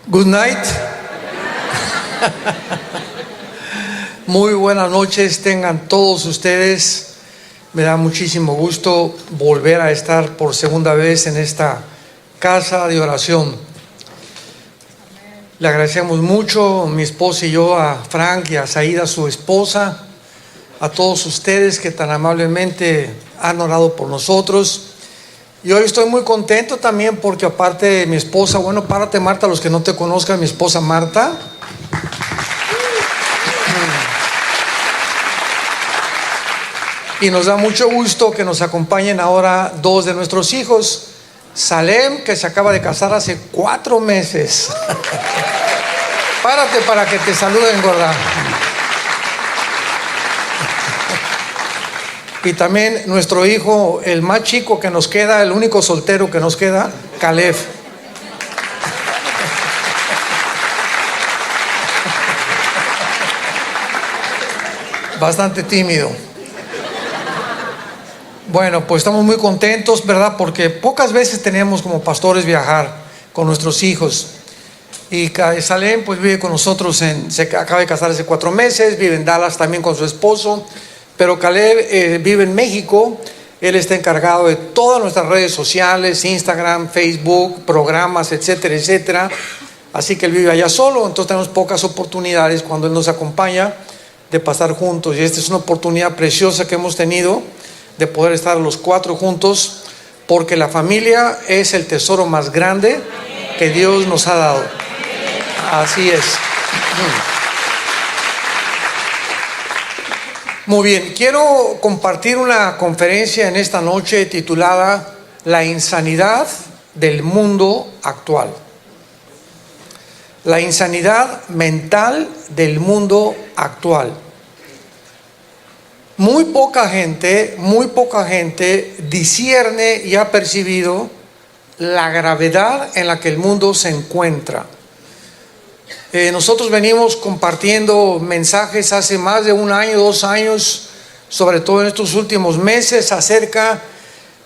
Good night. Muy buenas noches tengan todos ustedes. Me da muchísimo gusto volver a estar por segunda vez en esta casa de oración. Le agradecemos mucho, mi esposa y yo, a Frank y a Saída, su esposa, a todos ustedes que tan amablemente han orado por nosotros. Y hoy estoy muy contento también porque aparte de mi esposa, bueno, párate Marta, los que no te conozcan, mi esposa Marta. Y nos da mucho gusto que nos acompañen ahora dos de nuestros hijos. Salem, que se acaba de casar hace 4 meses. Párate para que te saluden, gorda. Y también nuestro hijo, el más chico que nos queda, el único soltero que nos queda, Caleb. Bastante tímido. Bueno, pues estamos muy contentos, ¿verdad? Porque pocas veces tenemos como pastores viajar con nuestros hijos. Y Salem pues vive con nosotros, se acaba de casar hace 4 meses, vive en Dallas también con su esposo. Pero Caleb vive en México. Él está encargado de todas nuestras redes sociales, Instagram, Facebook, programas, etcétera, etcétera. Así que él vive allá solo, entonces tenemos pocas oportunidades cuando él nos acompaña de pasar juntos. Y esta es una oportunidad preciosa que hemos tenido de poder estar los 4 juntos, porque la familia es el tesoro más grande que Dios nos ha dado. Así es. Muy bien, quiero compartir una conferencia en esta noche titulada La insanidad del mundo actual. La insanidad mental del mundo actual. Muy poca gente discierne y ha percibido la gravedad en la que el mundo se encuentra. Nosotros venimos compartiendo mensajes hace más de 1 año, 2 años, sobre todo en estos últimos meses, acerca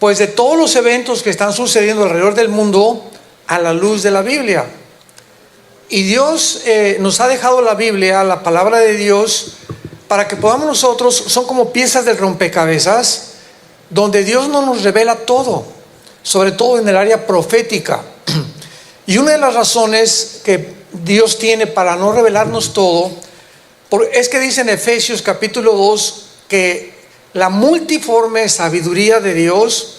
pues de todos los eventos que están sucediendo alrededor del mundo a la luz de la Biblia. Y Dios nos ha dejado la Biblia, la palabra de Dios, para que podamos nosotros, son como piezas del rompecabezas, donde Dios no nos revela todo, sobre todo en el área profética. Y una de las razones que Dios tiene para no revelarnos todo, es que dice en Efesios capítulo 2 que la multiforme sabiduría de Dios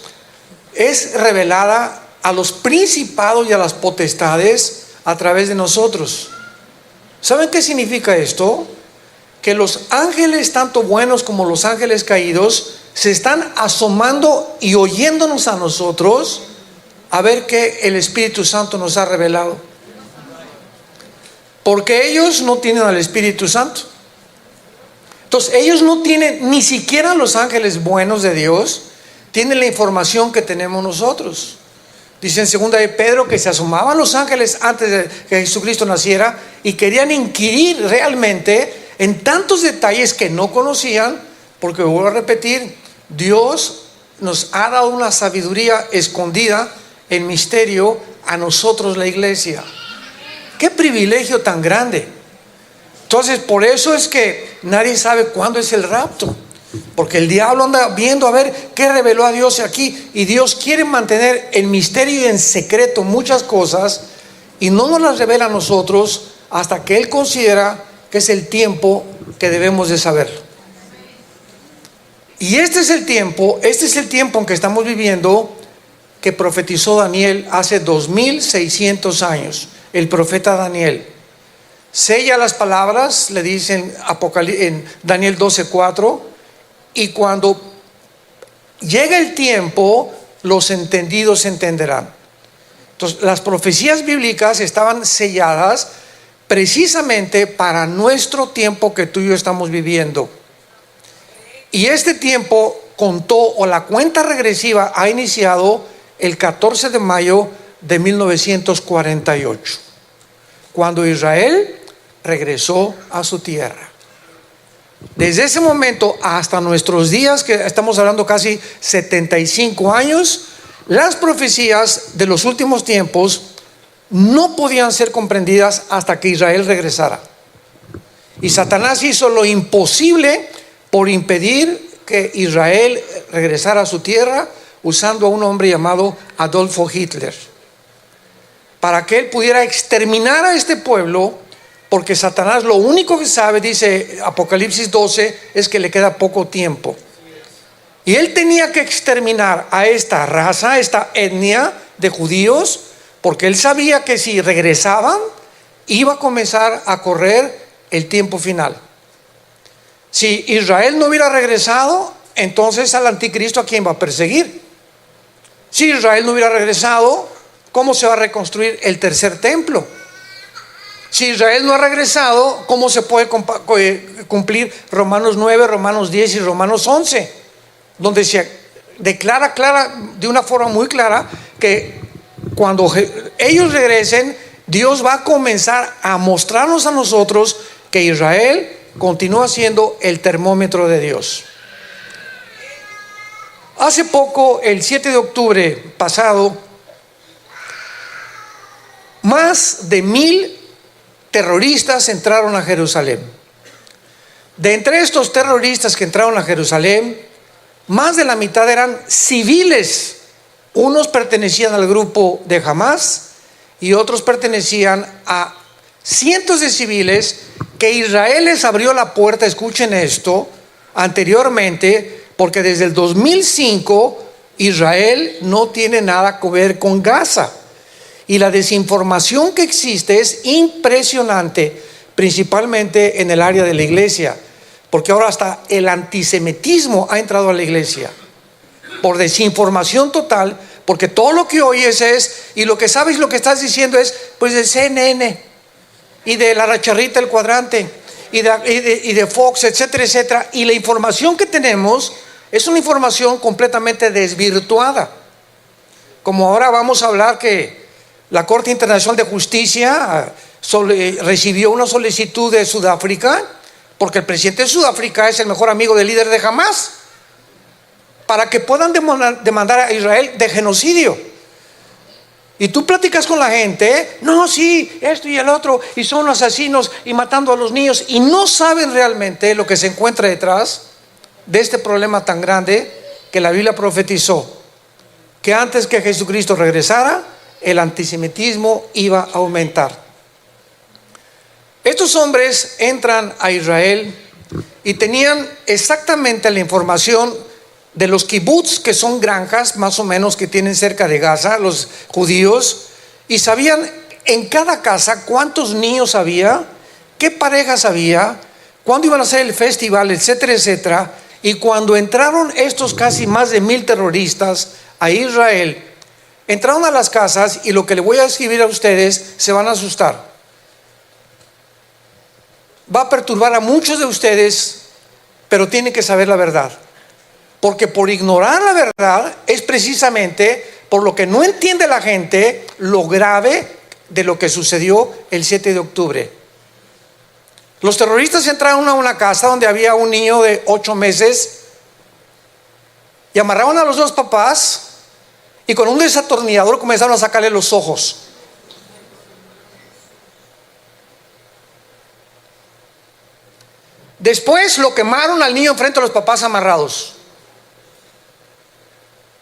es revelada a los principados y a las potestades a través de nosotros. ¿Saben qué significa esto? Que los ángeles, tanto buenos como los ángeles caídos, se están asomando y oyéndonos a nosotros a ver qué el Espíritu Santo nos ha revelado. Porque ellos no tienen al Espíritu Santo. Entonces ellos no tienen, ni siquiera los ángeles buenos de Dios tienen la información que tenemos nosotros. Dice en 2 de Pedro que se asomaban los ángeles antes de que Jesucristo naciera y querían inquirir realmente en tantos detalles que no conocían, porque vuelvo a repetir, Dios nos ha dado una sabiduría escondida en misterio a nosotros, la iglesia. ¡Qué privilegio tan grande! Entonces, por eso es que nadie sabe cuándo es el rapto, porque el diablo anda viendo a ver qué reveló a Dios aquí, y Dios quiere mantener en misterio y en secreto muchas cosas, y no nos las revela a nosotros hasta que Él considera que es el tiempo que debemos de saberlo. Y este es el tiempo en que estamos viviendo, que profetizó Daniel hace 2600 años. El profeta Daniel sella las palabras, le dicen en Daniel 12:4, y cuando llega el tiempo, los entendidos entenderán. Entonces, las profecías bíblicas estaban selladas precisamente para nuestro tiempo que tú y yo estamos viviendo. Y este tiempo contó, o la cuenta regresiva ha iniciado el 14 de mayo de 1948, cuando Israel regresó a su tierra. Desde ese momento hasta nuestros días, que estamos hablando casi 75 años, las profecías de los últimos tiempos no podían ser comprendidas hasta que Israel regresara. Y Satanás hizo lo imposible por impedir que Israel regresara a su tierra, usando a un hombre llamado Adolfo Hitler, para que él pudiera exterminar a este pueblo, porque Satanás lo único que sabe, dice Apocalipsis 12, es que le queda poco tiempo. Y él tenía que exterminar a esta raza, a esta etnia de judíos, porque él sabía que si regresaban, iba a comenzar a correr el tiempo final. Si Israel no hubiera regresado, entonces al anticristo, ¿a quién va a perseguir? Si Israel no hubiera regresado, ¿cómo se va a reconstruir el tercer templo? Si Israel no ha regresado, ¿cómo se puede cumplir Romanos 9, Romanos 10 y Romanos 11? Donde se declara de una forma muy clara que cuando ellos regresen, Dios va a comenzar a mostrarnos a nosotros que Israel continúa siendo el termómetro de Dios. Hace poco, el 7 de octubre pasado, más de 1,000 terroristas entraron a Jerusalén. De entre estos terroristas que entraron a Jerusalén, más de la mitad eran civiles. Unos pertenecían al grupo de Hamás y otros pertenecían a cientos de civiles que Israel les abrió la puerta, escuchen esto, anteriormente, porque desde el 2005 Israel no tiene nada que ver con Gaza. Y la desinformación que existe es impresionante, principalmente en el área de la iglesia, porque ahora hasta el antisemitismo ha entrado a la iglesia, por desinformación total, porque todo lo que oyes y lo que sabes, lo que estás diciendo es, pues de CNN, y de la Racharrita El Cuadrante, y de Fox, etcétera, etcétera, y la información que tenemos es una información completamente desvirtuada. Como ahora vamos a hablar que la Corte Internacional de Justicia recibió una solicitud de Sudáfrica, porque el presidente de Sudáfrica es el mejor amigo del líder de Hamás, para que puedan demandar a Israel de genocidio. Y tú platicas con la gente, no, sí, esto y el otro, y son asesinos y matando a los niños, y no saben realmente lo que se encuentra detrás de este problema tan grande que la Biblia profetizó, que antes que Jesucristo regresara, el antisemitismo iba a aumentar. Estos hombres entran a Israel y tenían exactamente la información de los kibbutz, que son granjas más o menos que tienen cerca de Gaza, los judíos, y sabían en cada casa cuántos niños había, qué parejas había, cuándo iban a hacer el festival, etcétera, etcétera. Y cuando entraron estos casi más de 1,000 terroristas a Israel, entraron a las casas, y lo que le voy a escribir a ustedes se van a asustar. Va a perturbar a muchos de ustedes, pero tienen que saber la verdad. Porque por ignorar la verdad es precisamente por lo que no entiende la gente lo grave de lo que sucedió el 7 de octubre. Los terroristas entraron a una casa donde había un niño de 8 meses y amarraron a los dos papás y con un desatornillador comenzaron a sacarle los ojos. Después lo quemaron al niño enfrente de los papás amarrados.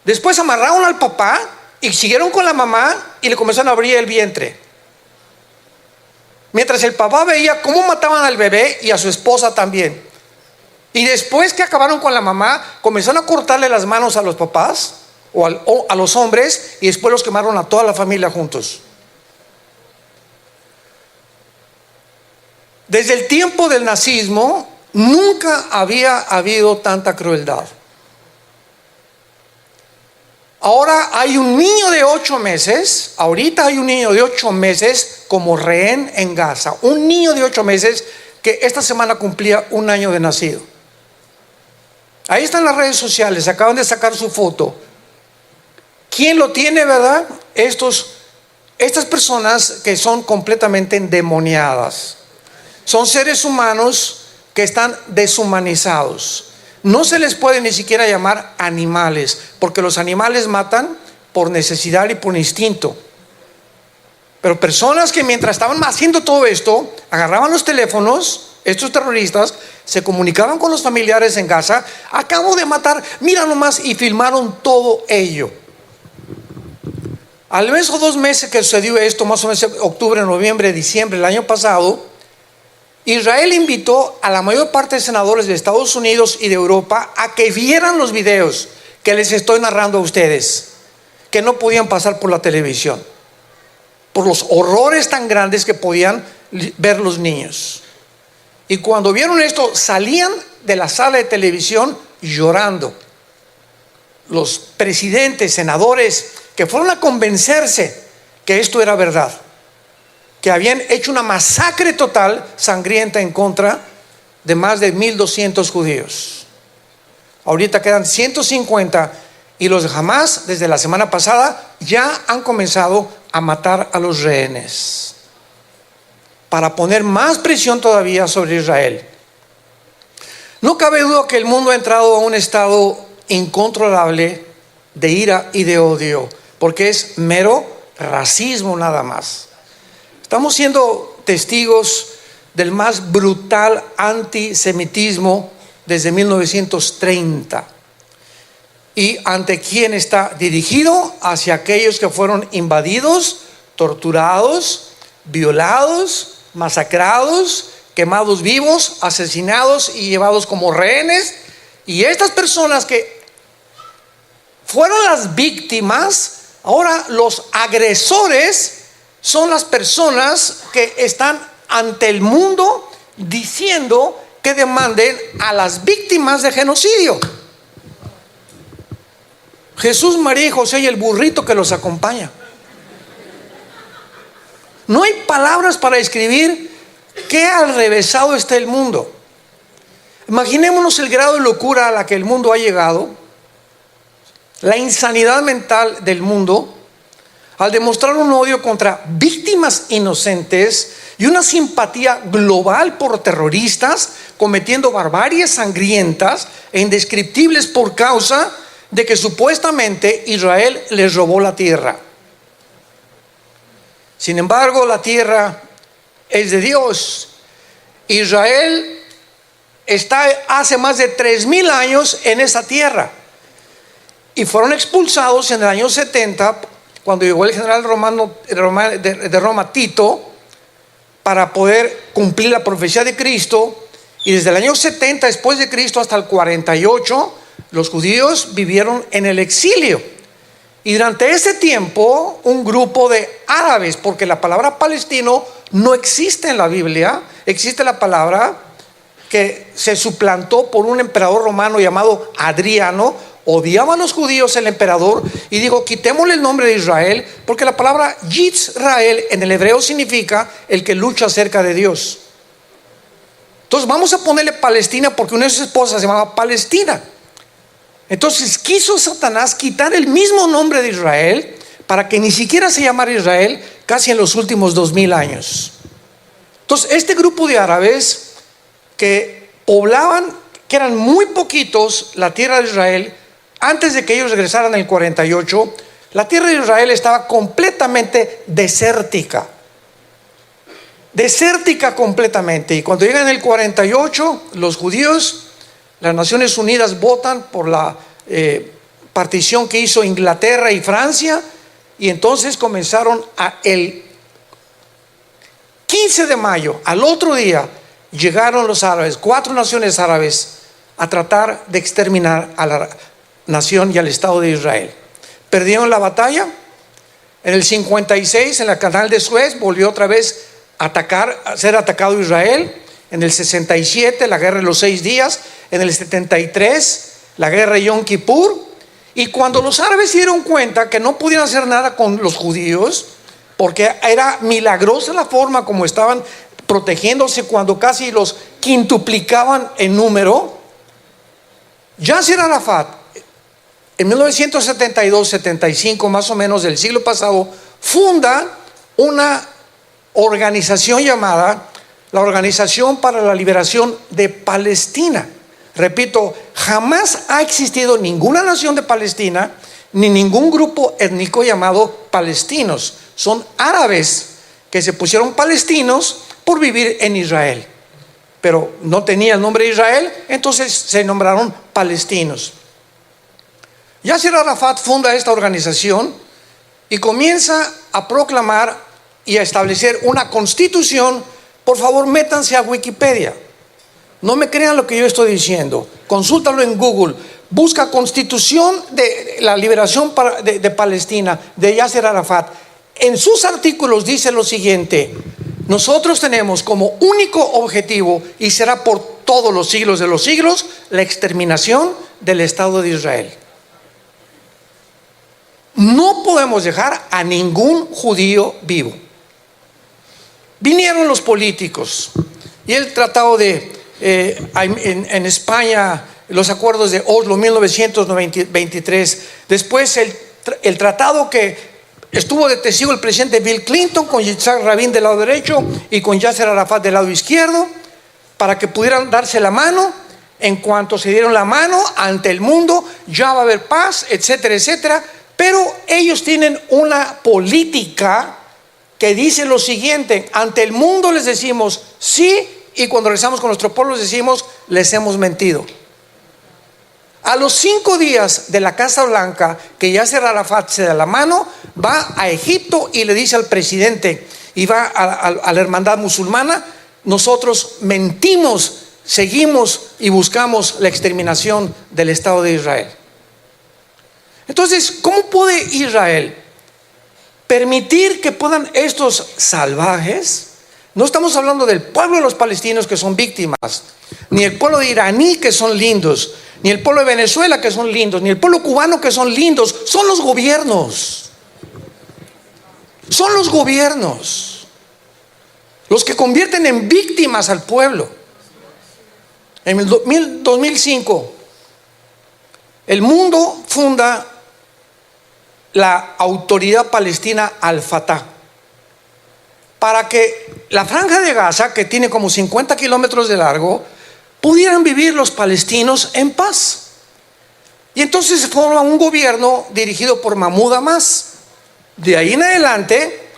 Después amarraron al papá y siguieron con la mamá y le comenzaron a abrir el vientre. Mientras el papá veía cómo mataban al bebé y a su esposa también. Y después que acabaron con la mamá, comenzaron a cortarle las manos a los papás o a los hombres, y después los quemaron a toda la familia juntos. Desde el tiempo del nazismo nunca había habido tanta crueldad. Ahora hay un niño de 8 meses, ahorita hay un niño de 8 meses como rehén en Gaza. Un niño de 8 meses que esta semana cumplía 1 año de nacido. Ahí están las redes sociales, acaban de sacar su foto. ¿Quién lo tiene, verdad? Estas personas que son completamente endemoniadas. Son seres humanos que están deshumanizados. No se les puede ni siquiera llamar animales, porque los animales matan por necesidad y por instinto. Pero personas que mientras estaban haciendo todo esto, agarraban los teléfonos, estos terroristas, se comunicaban con los familiares en Gaza, acabo de matar, mira nomás, y filmaron todo ello. Al mes o 2 meses que sucedió esto, más o menos octubre, noviembre, diciembre del año pasado, Israel invitó a la mayor parte de senadores de Estados Unidos y de Europa a que vieran los videos que les estoy narrando a ustedes, que no podían pasar por la televisión, por los horrores tan grandes que podían ver los niños. Y cuando vieron esto, salían de la sala de televisión llorando. Los presidentes, senadores, que fueron a convencerse que esto era verdad, que habían hecho una masacre total, sangrienta, en contra de más de 1,200 judíos. Ahorita quedan 150 y los de Hamás, desde la semana pasada, ya han comenzado a matar a los rehenes para poner más presión todavía sobre Israel. No cabe duda que el mundo ha entrado a un estado incontrolable de ira y de odio, porque es mero racismo nada más. Estamos siendo testigos del más brutal antisemitismo desde 1930. ¿Y ante quién está dirigido? Hacia aquellos que fueron invadidos, torturados, violados, masacrados, quemados vivos, asesinados y llevados como rehenes. Y estas personas que fueron las víctimas, ahora los agresores son las personas que están ante el mundo diciendo que demanden a las víctimas de genocidio. Jesús, María y José y el burrito que los acompaña. No hay palabras para describir qué alrevesado está el mundo. Imaginémonos el grado de locura a la que el mundo ha llegado, la insanidad mental del mundo, al demostrar un odio contra víctimas inocentes y una simpatía global por terroristas cometiendo barbaries sangrientas e indescriptibles por causa de que supuestamente Israel les robó la tierra. Sin embargo, la tierra es de Dios. Israel está hace más de 3,000 años en esa tierra y fueron expulsados en el año 70 cuando llegó el general romano de Roma, Tito, para poder cumplir la profecía de Cristo. Y desde el año 70 después de Cristo hasta el 48 los judíos vivieron en el exilio. Y durante ese tiempo un grupo de árabes, porque la palabra palestino no existe en la Biblia, existe la palabra que se suplantó por un emperador romano llamado Adriano. Odiaban a los judíos el emperador y dijo: quitémosle el nombre de Israel, porque la palabra Yisrael en el hebreo significa el que lucha cerca de Dios. Entonces vamos a ponerle Palestina porque una de sus esposas se llamaba Palestina. Entonces quiso Satanás quitar el mismo nombre de Israel para que ni siquiera se llamara Israel casi en los últimos 2,000 años. Entonces este grupo de árabes que poblaban, que eran muy poquitos, la tierra de Israel, antes de que ellos regresaran en el 48, la tierra de Israel estaba completamente desértica. Desértica completamente. Y cuando llegan en el 48, los judíos, las Naciones Unidas votan por la partición que hizo Inglaterra y Francia, y entonces comenzaron el 15 de mayo, al otro día, llegaron los árabes, 4 naciones árabes, a tratar de exterminar a la nación y al Estado de Israel. Perdieron la batalla. En el 56, en el canal de Suez, volvió otra vez a ser atacado Israel. En el 67, la guerra de los 6 días. En el 73, la guerra de Yom Kippur. Y cuando los árabes se dieron cuenta que no podían hacer nada con los judíos, porque era milagrosa la forma como estaban protegiéndose cuando casi los quintuplicaban en número, Yasser Arafat, en 1972-75 más o menos del siglo pasado, funda una organización llamada la Organización para la Liberación de Palestina. Repito, jamás ha existido ninguna nación de Palestina ni ningún grupo étnico llamado palestinos. Son árabes que se pusieron palestinos por vivir en Israel, pero no tenía el nombre de Israel, entonces se nombraron palestinos. Yasser Arafat funda esta organización y comienza a proclamar y a establecer una constitución. Por favor, métanse a Wikipedia. No me crean lo que yo estoy diciendo. Consúltalo en Google. Busca Constitución de la Liberación de Palestina, de Yasser Arafat. En sus artículos dice lo siguiente: nosotros tenemos como único objetivo, y será por todos los siglos de los siglos, la exterminación del Estado de Israel. No podemos dejar a ningún judío vivo. Vinieron los políticos y el tratado en España, los acuerdos de Oslo 1923, después el tratado que estuvo de testigo el presidente Bill Clinton con Yitzhak Rabin del lado derecho y con Yasser Arafat del lado izquierdo, para que pudieran darse la mano. En cuanto se dieron la mano ante el mundo, ya va a haber paz, etcétera, etcétera. Pero ellos tienen una política que dice lo siguiente: ante el mundo les decimos sí, y cuando regresamos con nuestro pueblo les decimos les hemos mentido. A los 5 días de la Casa Blanca, que Yasser Arafat se da la mano, va a Egipto y le dice al presidente, y va a la hermandad musulmana: nosotros mentimos, seguimos y buscamos la exterminación del Estado de Israel. Entonces, ¿cómo puede Israel permitir que puedan estos salvajes? No estamos hablando del pueblo de los palestinos, que son víctimas, ni el pueblo de iraní, que son lindos, ni el pueblo de Venezuela, que son lindos, ni el pueblo cubano, que son lindos. Son los gobiernos. Son los gobiernos los que convierten en víctimas al pueblo. En el 2005 el mundo funda la Autoridad Palestina Al-Fatah, para que la franja de Gaza, que tiene como 50 kilómetros de largo, pudieran vivir los palestinos en paz. Y entonces se forma un gobierno dirigido por Mahmoud Abbas. De ahí en adelante,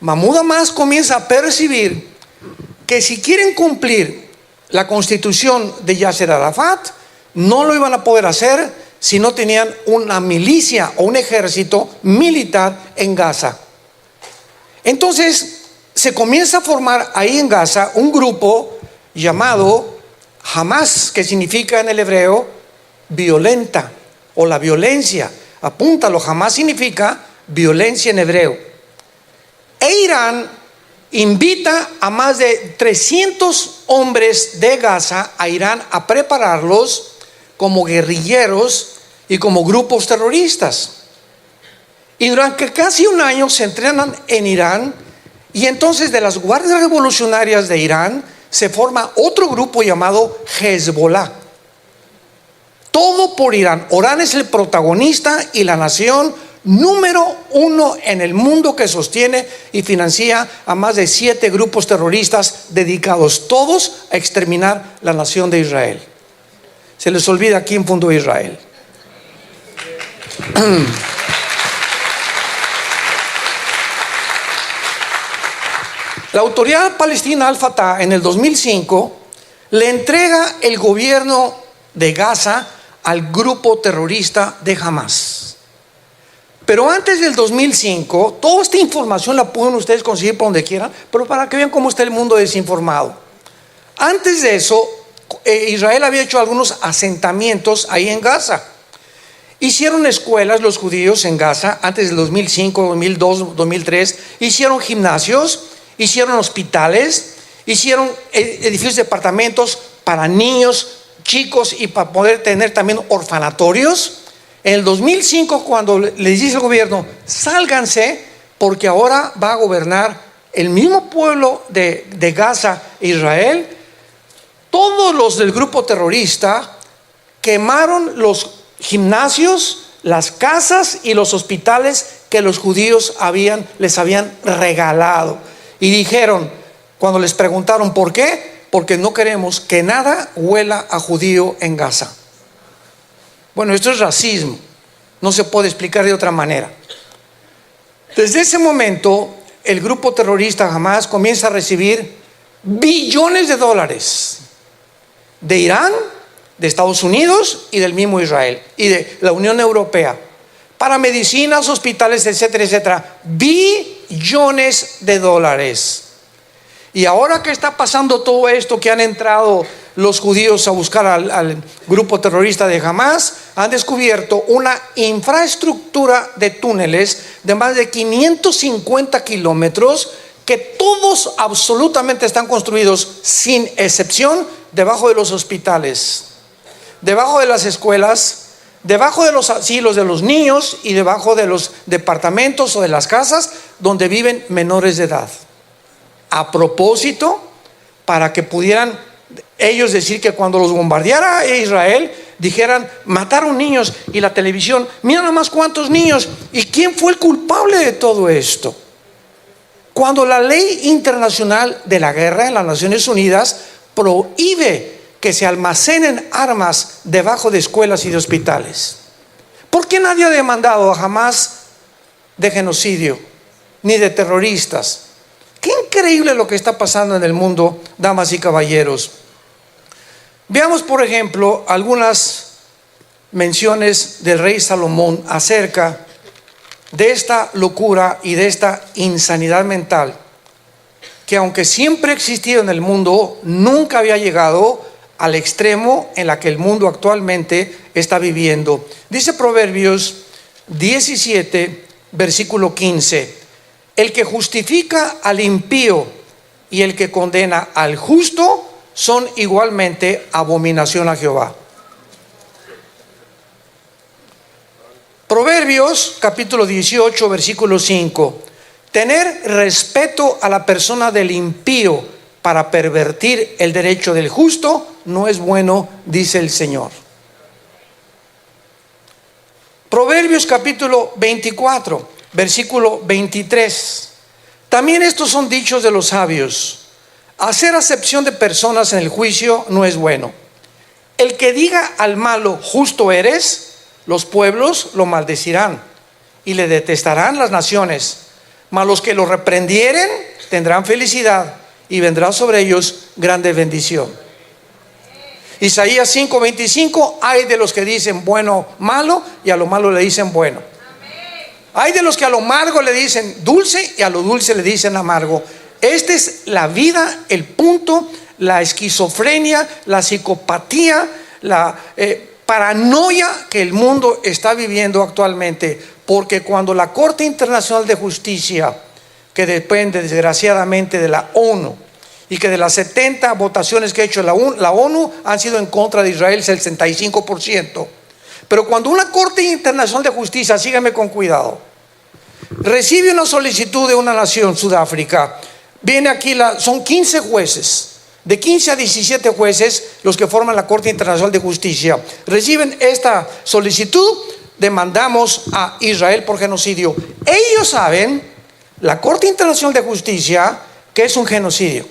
Mahmoud Abbas comienza a percibir que si quieren cumplir la constitución de Yasser Arafat, no lo iban a poder hacer si no tenían una milicia o un ejército militar en Gaza. Entonces se comienza a formar ahí en Gaza un grupo llamado Hamas, que significa en el hebreo violenta, o la violencia. Apúntalo, Hamas significa violencia en hebreo. E Irán invita a más de 300 hombres de Gaza a Irán a prepararlos como guerrilleros y como grupos terroristas. Y durante casi un año se entrenan en Irán, y entonces de las guardias revolucionarias de Irán se forma otro grupo llamado Hezbollah. Todo por Irán. Irán es el protagonista y la nación número 1 en el mundo que sostiene y financia a más de 7 grupos terroristas dedicados todos a exterminar la nación de Israel. Se les olvida quién fundó Israel. La Autoridad Palestina Al-Fatah en el 2005 le entrega el gobierno de Gaza al grupo terrorista de Hamas. Pero antes del 2005, toda esta información la pueden ustedes conseguir por donde quieran, pero para que vean cómo está el mundo desinformado. Antes de eso, Israel había hecho algunos asentamientos ahí en Gaza. Hicieron escuelas los judíos en Gaza antes del 2005, 2002, 2003. Hicieron gimnasios, hicieron hospitales, hicieron edificios de departamentos para niños, chicos, y para poder tener también orfanatorios. En el 2005, cuando les dice el gobierno, sálganse, porque ahora va a gobernar el mismo pueblo de Gaza, Israel, todos los del grupo terrorista quemaron los gimnasios, las casas y los hospitales que los judíos les habían regalado. Y dijeron, cuando les preguntaron por qué, porque no queremos que nada huela a judío en Gaza. Bueno, esto es racismo, no se puede explicar de otra manera. Desde ese momento, el grupo terrorista Hamás comienza a recibir billones de dólares de Irán, de Estados Unidos y del mismo Israel y de la Unión Europea para medicinas, hospitales, etcétera, etcétera. Billones de dólares. Y ahora que está pasando todo esto, que han entrado los judíos a buscar al grupo terrorista de Hamás, han descubierto una infraestructura de túneles de más de 550 kilómetros que todos absolutamente están construidos sin excepción debajo de los hospitales, debajo de las escuelas, debajo de los asilos de los niños y debajo de los departamentos o de las casas donde viven menores de edad. A propósito, para que pudieran ellos decir que cuando los bombardeara Israel, dijeran, mataron niños, y la televisión, mira nada más cuántos niños, y quién fue el culpable de todo esto. Cuando la ley internacional de la guerra en las Naciones Unidas prohíbe que se almacenen armas debajo de escuelas y de hospitales, ¿por qué nadie ha demandado a Hamás de genocidio ni de terroristas? Qué increíble lo que está pasando en el mundo, damas y caballeros. Veamos, por ejemplo, algunas menciones del rey Salomón acerca de esta locura y de esta insanidad mental, que aunque siempre ha existido en el mundo, nunca había llegado al extremo en la que el mundo actualmente está viviendo. Dice Proverbios 17, versículo 15: el que justifica al impío y el que condena al justo son igualmente abominación a Jehová. Proverbios capítulo 18, versículo 5: tener respeto a la persona del impío para pervertir el derecho del justo no es bueno, dice el Señor. Proverbios capítulo 24, versículo 23: también estos son dichos de los sabios: hacer acepción de personas en el juicio no es bueno. El que diga al malo, justo eres, los pueblos lo maldecirán y le detestarán las naciones, mas los que lo reprendieren tendrán felicidad y vendrá sobre ellos grande bendición. Isaías 5:25: hay de los que dicen bueno malo y a lo malo le dicen bueno. Hay de los que a lo amargo le dicen dulce y a lo dulce le dicen amargo. Esta es la vida, el punto, la esquizofrenia, la psicopatía, la paranoia que el mundo está viviendo actualmente. Porque cuando la Corte Internacional de Justicia, que depende desgraciadamente de la ONU, y que de las 70 votaciones que ha hecho la ONU han sido en contra de Israel, el 65%. Pero cuando una Corte Internacional de Justicia, síganme con cuidado, recibe una solicitud de una nación, Sudáfrica, viene aquí, son 15 jueces, de 15 a 17 jueces los que forman la Corte Internacional de Justicia, reciben esta solicitud: demandamos a Israel por genocidio. Ellos saben, la Corte Internacional de Justicia, que es un genocidio.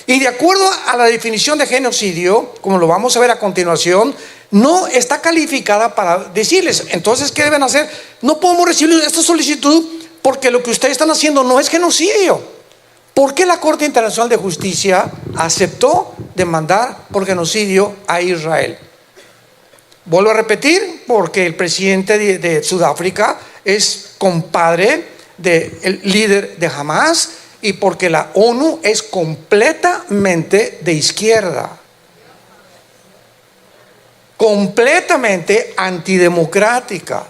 Y de acuerdo a la definición de genocidio, como lo vamos a ver a continuación, no está calificada para decirles, entonces, ¿qué deben hacer? No podemos recibir esta solicitud porque lo que ustedes están haciendo no es genocidio. ¿Por qué la Corte Internacional de Justicia aceptó demandar por genocidio a Israel? Vuelvo a repetir, porque el presidente de Sudáfrica es compadre del líder de Hamás y porque la ONU es completamente de izquierda, completamente antidemocrática,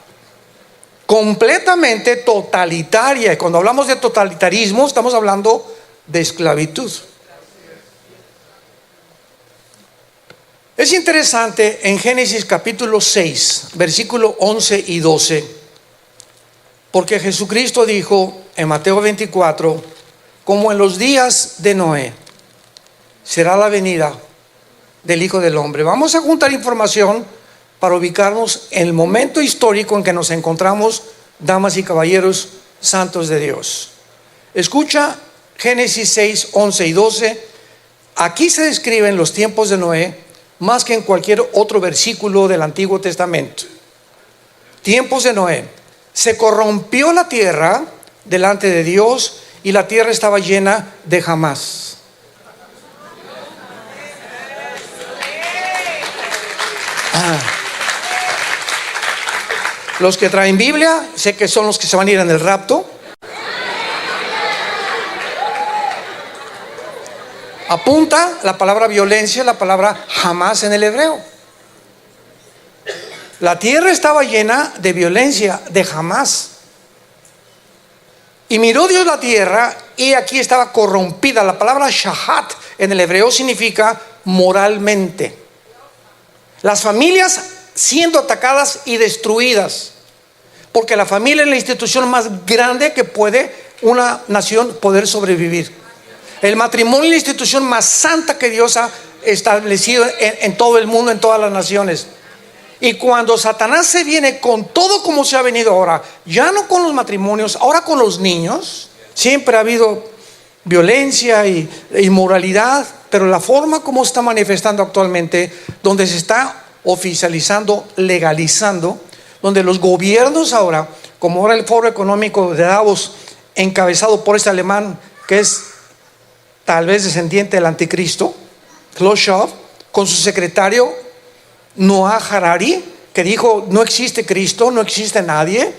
completamente totalitaria. Y cuando hablamos de totalitarismo estamos hablando de esclavitud. Es interesante en Génesis capítulo 6, versículo 11 y 12, porque Jesucristo dijo en Mateo 24: como en los días de Noé será la venida del Hijo del Hombre. Vamos a juntar información para ubicarnos en el momento histórico en que nos encontramos, damas y caballeros santos de Dios. Escucha Génesis 6, 11 y 12. Aquí se describen los tiempos de Noé más que en cualquier otro versículo del Antiguo Testamento. Tiempos de Noé: se corrompió la tierra delante de Dios y la tierra estaba llena de jamás. Los que traen Biblia, sé que son los que se van a ir en el rapto. Apunta la palabra violencia, la palabra jamás en el hebreo. La tierra estaba llena de violencia, de jamás. Y miró Dios la tierra y aquí estaba corrompida. La palabra shahat en el hebreo significa moralmente. Las familias siendo atacadas y destruidas, porque la familia es la institución más grande que puede una nación poder sobrevivir. El matrimonio es la institución más santa que Dios ha establecido en todo el mundo, en todas las naciones. Y cuando Satanás se viene con todo como se ha venido ahora, ya no con los matrimonios, ahora con los niños, siempre ha habido violencia y inmoralidad, pero la forma como está manifestando actualmente, donde se está oficializando, legalizando, donde los gobiernos ahora, como ahora el Foro Económico de Davos, encabezado por este alemán que es tal vez descendiente del anticristo, Klaus Schwab, con su secretario Noah Harari, que dijo: no existe Cristo, no existe nadie.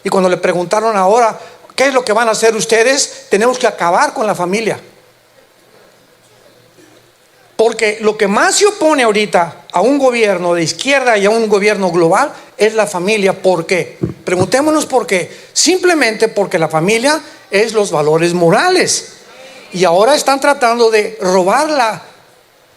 Y cuando le preguntaron ahora, ¿qué es lo que van a hacer ustedes? Tenemos que acabar con la familia. Porque lo que más se opone ahorita a un gobierno de izquierda y a un gobierno global es la familia. ¿Por qué? Preguntémonos por qué. Simplemente porque la familia es los valores morales. Y ahora están tratando de robar la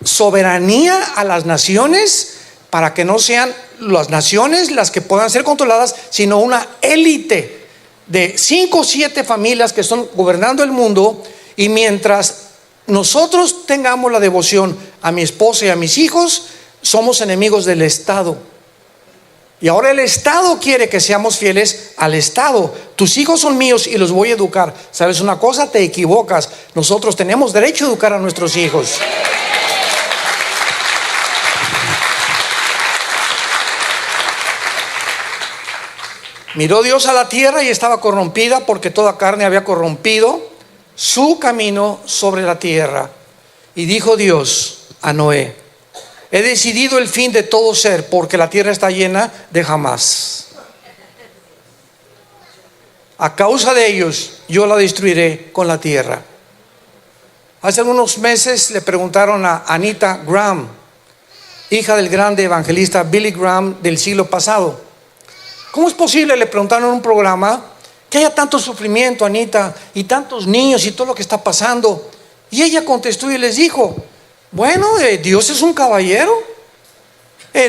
soberanía a las naciones para que no sean las naciones las que puedan ser controladas, sino una élite de 5 o 7 familias que están gobernando el mundo. Y mientras nosotros tengamos la devoción a mi esposa y a mis hijos, somos enemigos del Estado. Y ahora el Estado quiere que seamos fieles al Estado. Tus hijos son míos y los voy a educar. ¿Sabes una cosa? Te equivocas. Nosotros tenemos derecho a educar a nuestros hijos. Miró Dios a la tierra y estaba corrompida, porque toda carne había corrompido su camino sobre la tierra. Y dijo Dios a Noé: he decidido el fin de todo ser, porque la tierra está llena de jamás. A causa de ellos yo la destruiré con la tierra. Hace algunos meses le preguntaron a Anita Graham, hija del grande evangelista Billy Graham del siglo pasado: ¿cómo es posible, le preguntaron en un programa, que haya tanto sufrimiento, Anita, y tantos niños y todo lo que está pasando? Y ella contestó y les dijo: bueno, Dios es un caballero.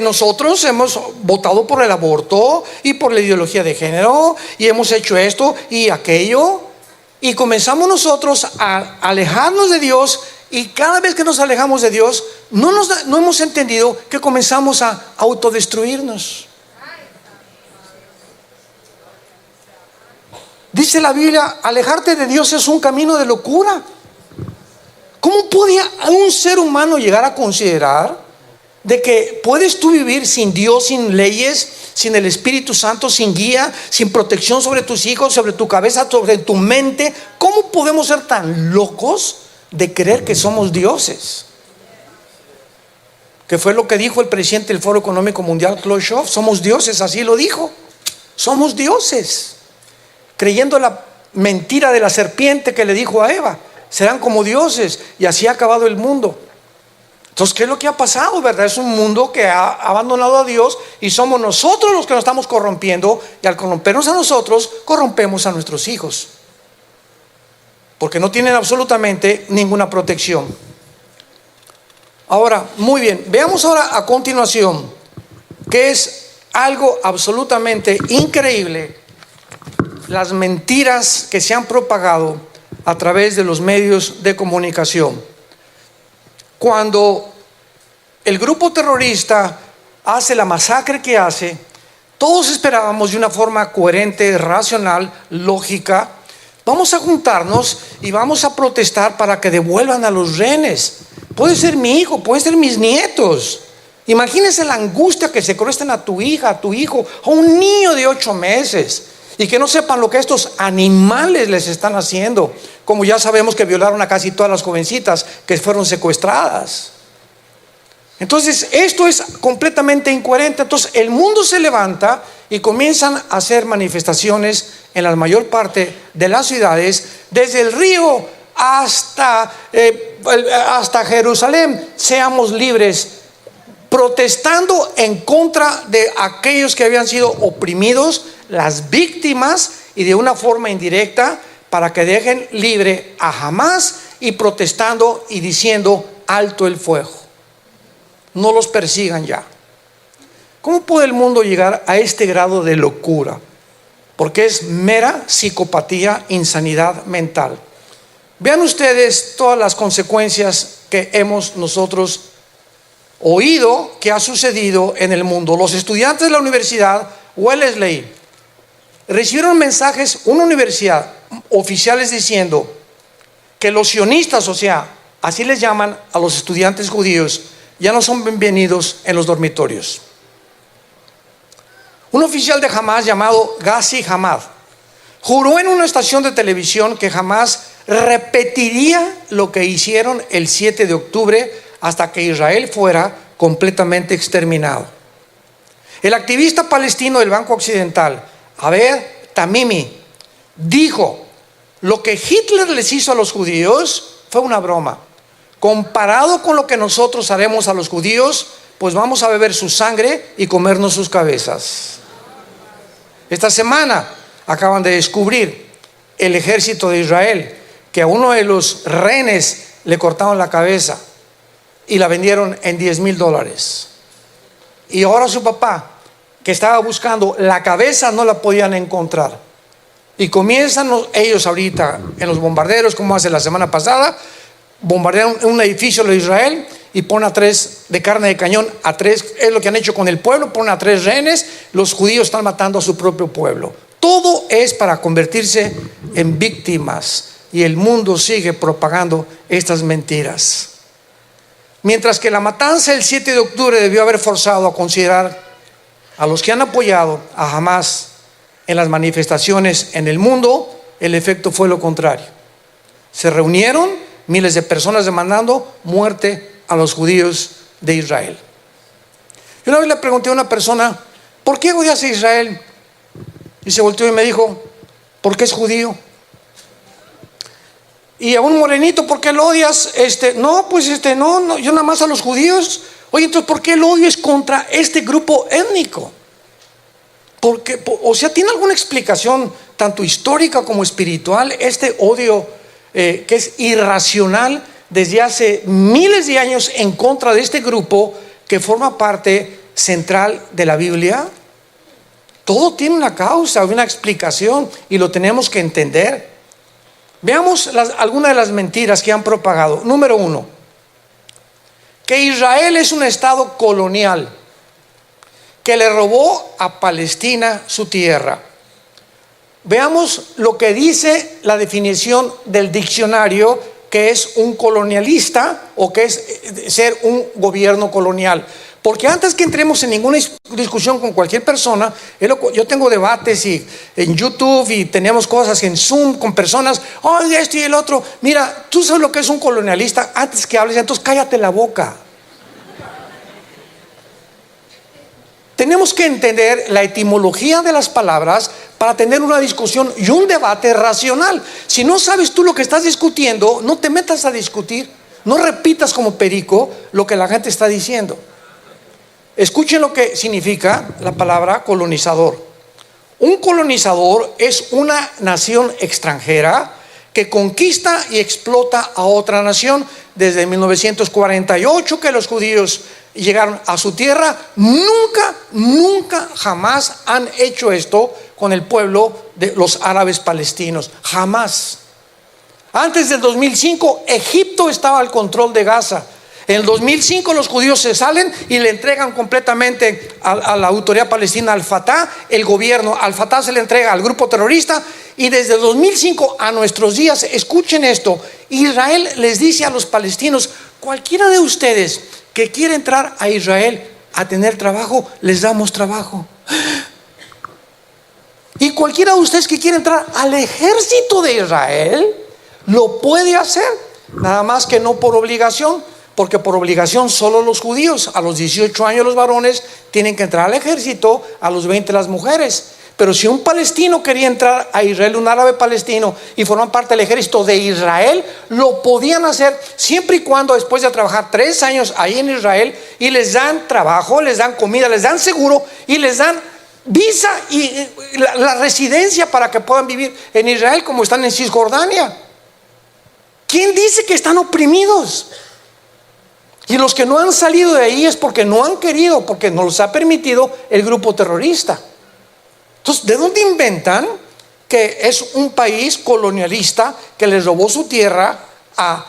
Nosotros hemos votado por el aborto y por la ideología de género, y hemos hecho esto y aquello, y comenzamos nosotros a alejarnos de Dios. Y cada vez que nos alejamos de Dios, no hemos entendido que comenzamos a autodestruirnos. Dice la Biblia: alejarte de Dios es un camino de locura. ¿Cómo podía un ser humano llegar a considerar de que puedes tú vivir sin Dios, sin leyes, sin el Espíritu Santo, sin guía, sin protección sobre tus hijos, sobre tu cabeza, sobre tu mente? ¿Cómo podemos ser tan locos de creer que somos dioses? Que fue lo que dijo el presidente del Foro Económico Mundial, Klaus Schwab: somos dioses, así lo dijo. Somos dioses. Creyendo la mentira de la serpiente que le dijo a Eva: serán como dioses, y así ha acabado el mundo. Entonces, ¿qué es lo que ha pasado, verdad? Es un mundo que ha abandonado a Dios, y somos nosotros los que nos estamos corrompiendo, y al corrompernos a nosotros, corrompemos a nuestros hijos, porque no tienen absolutamente ninguna protección. Ahora, muy bien, veamos ahora a continuación, que es algo absolutamente increíble, las mentiras que se han propagado a través de los medios de comunicación. Cuando el grupo terrorista hace la masacre que hace, todos esperábamos de una forma coherente, racional, lógica: vamos a juntarnos y vamos a protestar para que devuelvan a los rehenes. Puede ser mi hijo, pueden ser mis nietos. Imagínense la angustia que se correstan a tu hija, a tu hijo, a un niño de 8 meses. Y que no sepan lo que estos animales les están haciendo. Como ya sabemos que violaron a casi todas las jovencitas que fueron secuestradas. Entonces esto es completamente incoherente. Entonces el mundo se levanta y comienzan a hacer manifestaciones en la mayor parte de las ciudades, desde el río hasta Jerusalén. Seamos libres, protestando en contra de aquellos que habían sido oprimidos, las víctimas, y de una forma indirecta para que dejen libre a Hamás, y protestando y diciendo: alto el fuego, no los persigan ya. ¿Cómo puede el mundo llegar a este grado de locura? Porque es mera psicopatía, insanidad mental. Vean ustedes todas las consecuencias que hemos nosotros oído que ha sucedido en el mundo. Los estudiantes de la universidad Wellesley recibieron mensajes, una universidad, oficiales diciendo que los sionistas, o sea, así les llaman a los estudiantes judíos, ya no son bienvenidos en los dormitorios. Un oficial de Hamás llamado Ghazi Hamad juró en una estación de televisión que jamás repetiría lo que hicieron el 7 de octubre hasta que Israel fuera completamente exterminado. El activista palestino del Banco Occidental, Abed Tamimi, dijo: lo que Hitler les hizo a los judíos fue una broma. Comparado con lo que nosotros haremos a los judíos, pues vamos a beber su sangre y comernos sus cabezas. Esta semana acaban de descubrir el ejército de Israel que a uno de los rehenes le cortaron la cabeza y la vendieron en $10,000. Y ahora su papá, que estaba buscando la cabeza, no la podían encontrar. Y comienzan ellos ahorita en los bombarderos, como hace la semana pasada, bombardearon un edificio de Israel y ponen a 3 de carne de cañón, a 3, es lo que han hecho con el pueblo, ponen a 3 rehenes. Los judíos están matando a su propio pueblo. Todo es para convertirse en víctimas, y el mundo sigue propagando estas mentiras. Mientras que la matanza del 7 de octubre debió haber forzado a considerar a los que han apoyado a Hamás en las manifestaciones en el mundo, el efecto fue lo contrario. Se reunieron miles de personas demandando muerte a los judíos de Israel. Yo una vez le pregunté a una persona: ¿por qué odias a Israel? Y se volteó y me dijo: porque es judío. Y a un morenito: ¿por qué lo odias? No, yo nada más a los judíos. Oye, entonces ¿por qué el odio es contra este grupo étnico? Porque, o sea, ¿tiene alguna explicación tanto histórica como espiritual este odio que es irracional desde hace miles de años en contra de este grupo que forma parte central de la Biblia? Todo tiene una causa, una explicación, y lo tenemos que entender. Veamos algunas de las mentiras que han propagado. Número 1, que Israel es un estado colonial que le robó a Palestina su tierra. Veamos lo que dice la definición del diccionario, que es un colonialista, o que es ser un gobierno colonial. Porque antes que entremos en ninguna discusión con cualquier persona, yo tengo debates en YouTube, y tenemos cosas en Zoom con personas: oh, esto y el otro. Mira, tú sabes lo que es un colonialista. Antes que hables, entonces cállate la boca. Tenemos que entender la etimología de las palabras para tener una discusión y un debate racional. Si no sabes tú lo que estás discutiendo, no te metas a discutir. No repitas como perico lo que la gente está diciendo. Escuchen lo que significa la palabra colonizador. Un colonizador es una nación extranjera que conquista y explota a otra nación. Desde 1948 que los judíos llegaron a su tierra, nunca, jamás han hecho esto con el pueblo de los árabes palestinos. Jamás. Antes del 2005, Egipto estaba al control de Gaza. En el 2005 los judíos se salen y le entregan completamente a la autoridad palestina, al Fatah, el gobierno. Al Fatah se le entrega al grupo terrorista, y desde el 2005 a nuestros días, escuchen esto, Israel les dice a los palestinos: cualquiera de ustedes que quiera entrar a Israel a tener trabajo, les damos trabajo. Y cualquiera de ustedes que quiera entrar al ejército de Israel, lo puede hacer. Nada más que no por obligación, porque por obligación solo los judíos. A los 18 años los varones tienen que entrar al ejército, a los 20 las mujeres. Pero si un palestino quería entrar a Israel, un árabe palestino, y formar parte del ejército de Israel, lo podían hacer siempre y cuando después de trabajar 3 años ahí en Israel, y les dan trabajo, les dan comida, les dan seguro y les dan visa y la residencia para que puedan vivir en Israel como están en Cisjordania. ¿Quién dice que están oprimidos? Y los que no han salido de ahí es porque no han querido, porque no los ha permitido el grupo terrorista. Entonces, ¿de dónde inventan que es un país colonialista que les robó su tierra a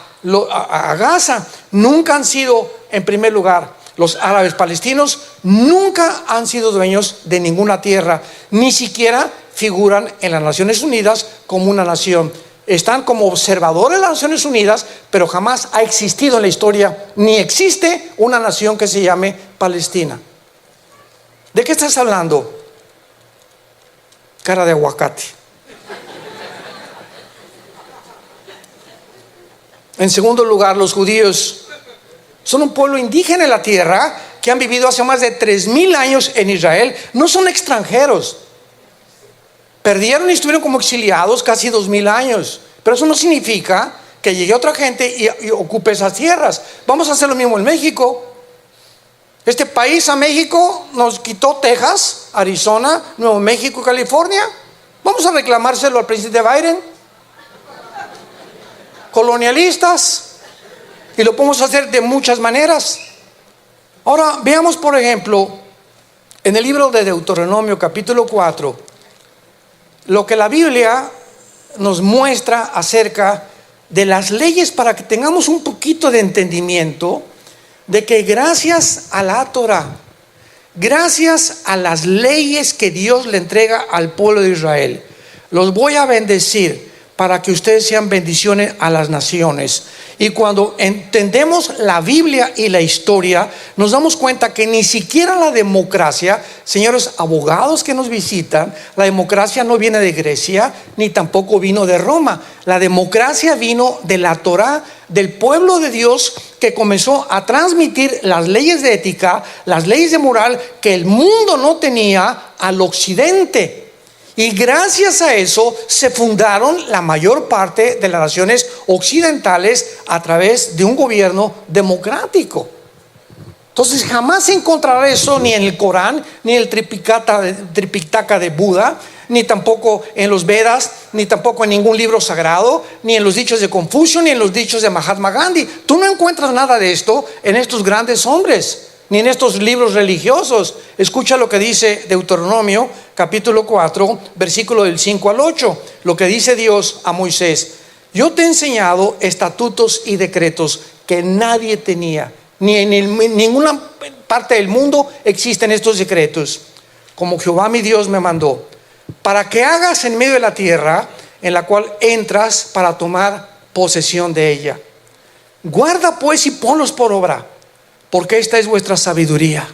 Gaza? Nunca han sido, en primer lugar, los árabes palestinos nunca han sido dueños de ninguna tierra, ni siquiera figuran en las Naciones Unidas como una nación. Están como observadores de las Naciones Unidas, pero jamás ha existido en la historia, ni existe una nación que se llame Palestina. ¿De qué estás hablando? Cara de aguacate. En segundo lugar, los judíos son un pueblo indígena en la tierra que han vivido hace más de 3,000 años en Israel. No son extranjeros. Perdieron y estuvieron como exiliados casi 2,000 años. Pero eso no significa que llegue otra gente y ocupe esas tierras. Vamos a hacer lo mismo en México. Este país a México nos quitó Texas, Arizona, Nuevo México y California. Vamos a reclamárselo al presidente Biden. Colonialistas. Y lo podemos hacer de muchas maneras. Ahora veamos, por ejemplo, en el libro de Deuteronomio capítulo 4, lo que la Biblia nos muestra acerca de las leyes, para que tengamos un poquito de entendimiento de que gracias a la Torah, gracias a las leyes que Dios le entrega al pueblo de Israel, los voy a bendecir para que ustedes sean bendiciones a las naciones. Y cuando entendemos la Biblia y la historia, nos damos cuenta que ni siquiera la democracia, señores abogados que nos visitan, la democracia no viene de Grecia, ni tampoco vino de Roma. La democracia vino de la Torá, del pueblo de Dios, que comenzó a transmitir las leyes de ética, las leyes de moral que el mundo no tenía al occidente. Y gracias a eso se fundaron la mayor parte de las naciones occidentales a través de un gobierno democrático. Entonces jamás encontrará eso ni en el Corán, ni en el Tripitaka de Buda, ni tampoco en los Vedas, ni tampoco en ningún libro sagrado, ni en los dichos de Confucio, ni en los dichos de Mahatma Gandhi. Tú no encuentras nada de esto en estos grandes hombres, ni en estos libros religiosos. Escucha lo que dice Deuteronomio capítulo 4, versículo del 5 al 8. Lo que dice Dios a Moisés: yo te he enseñado estatutos y decretos que nadie tenía, ni en ninguna parte del mundo existen estos decretos, como Jehová mi Dios me mandó, para que hagas en medio de la tierra en la cual entras para tomar posesión de ella. Guarda pues y ponlos por obra, porque esta es vuestra sabiduría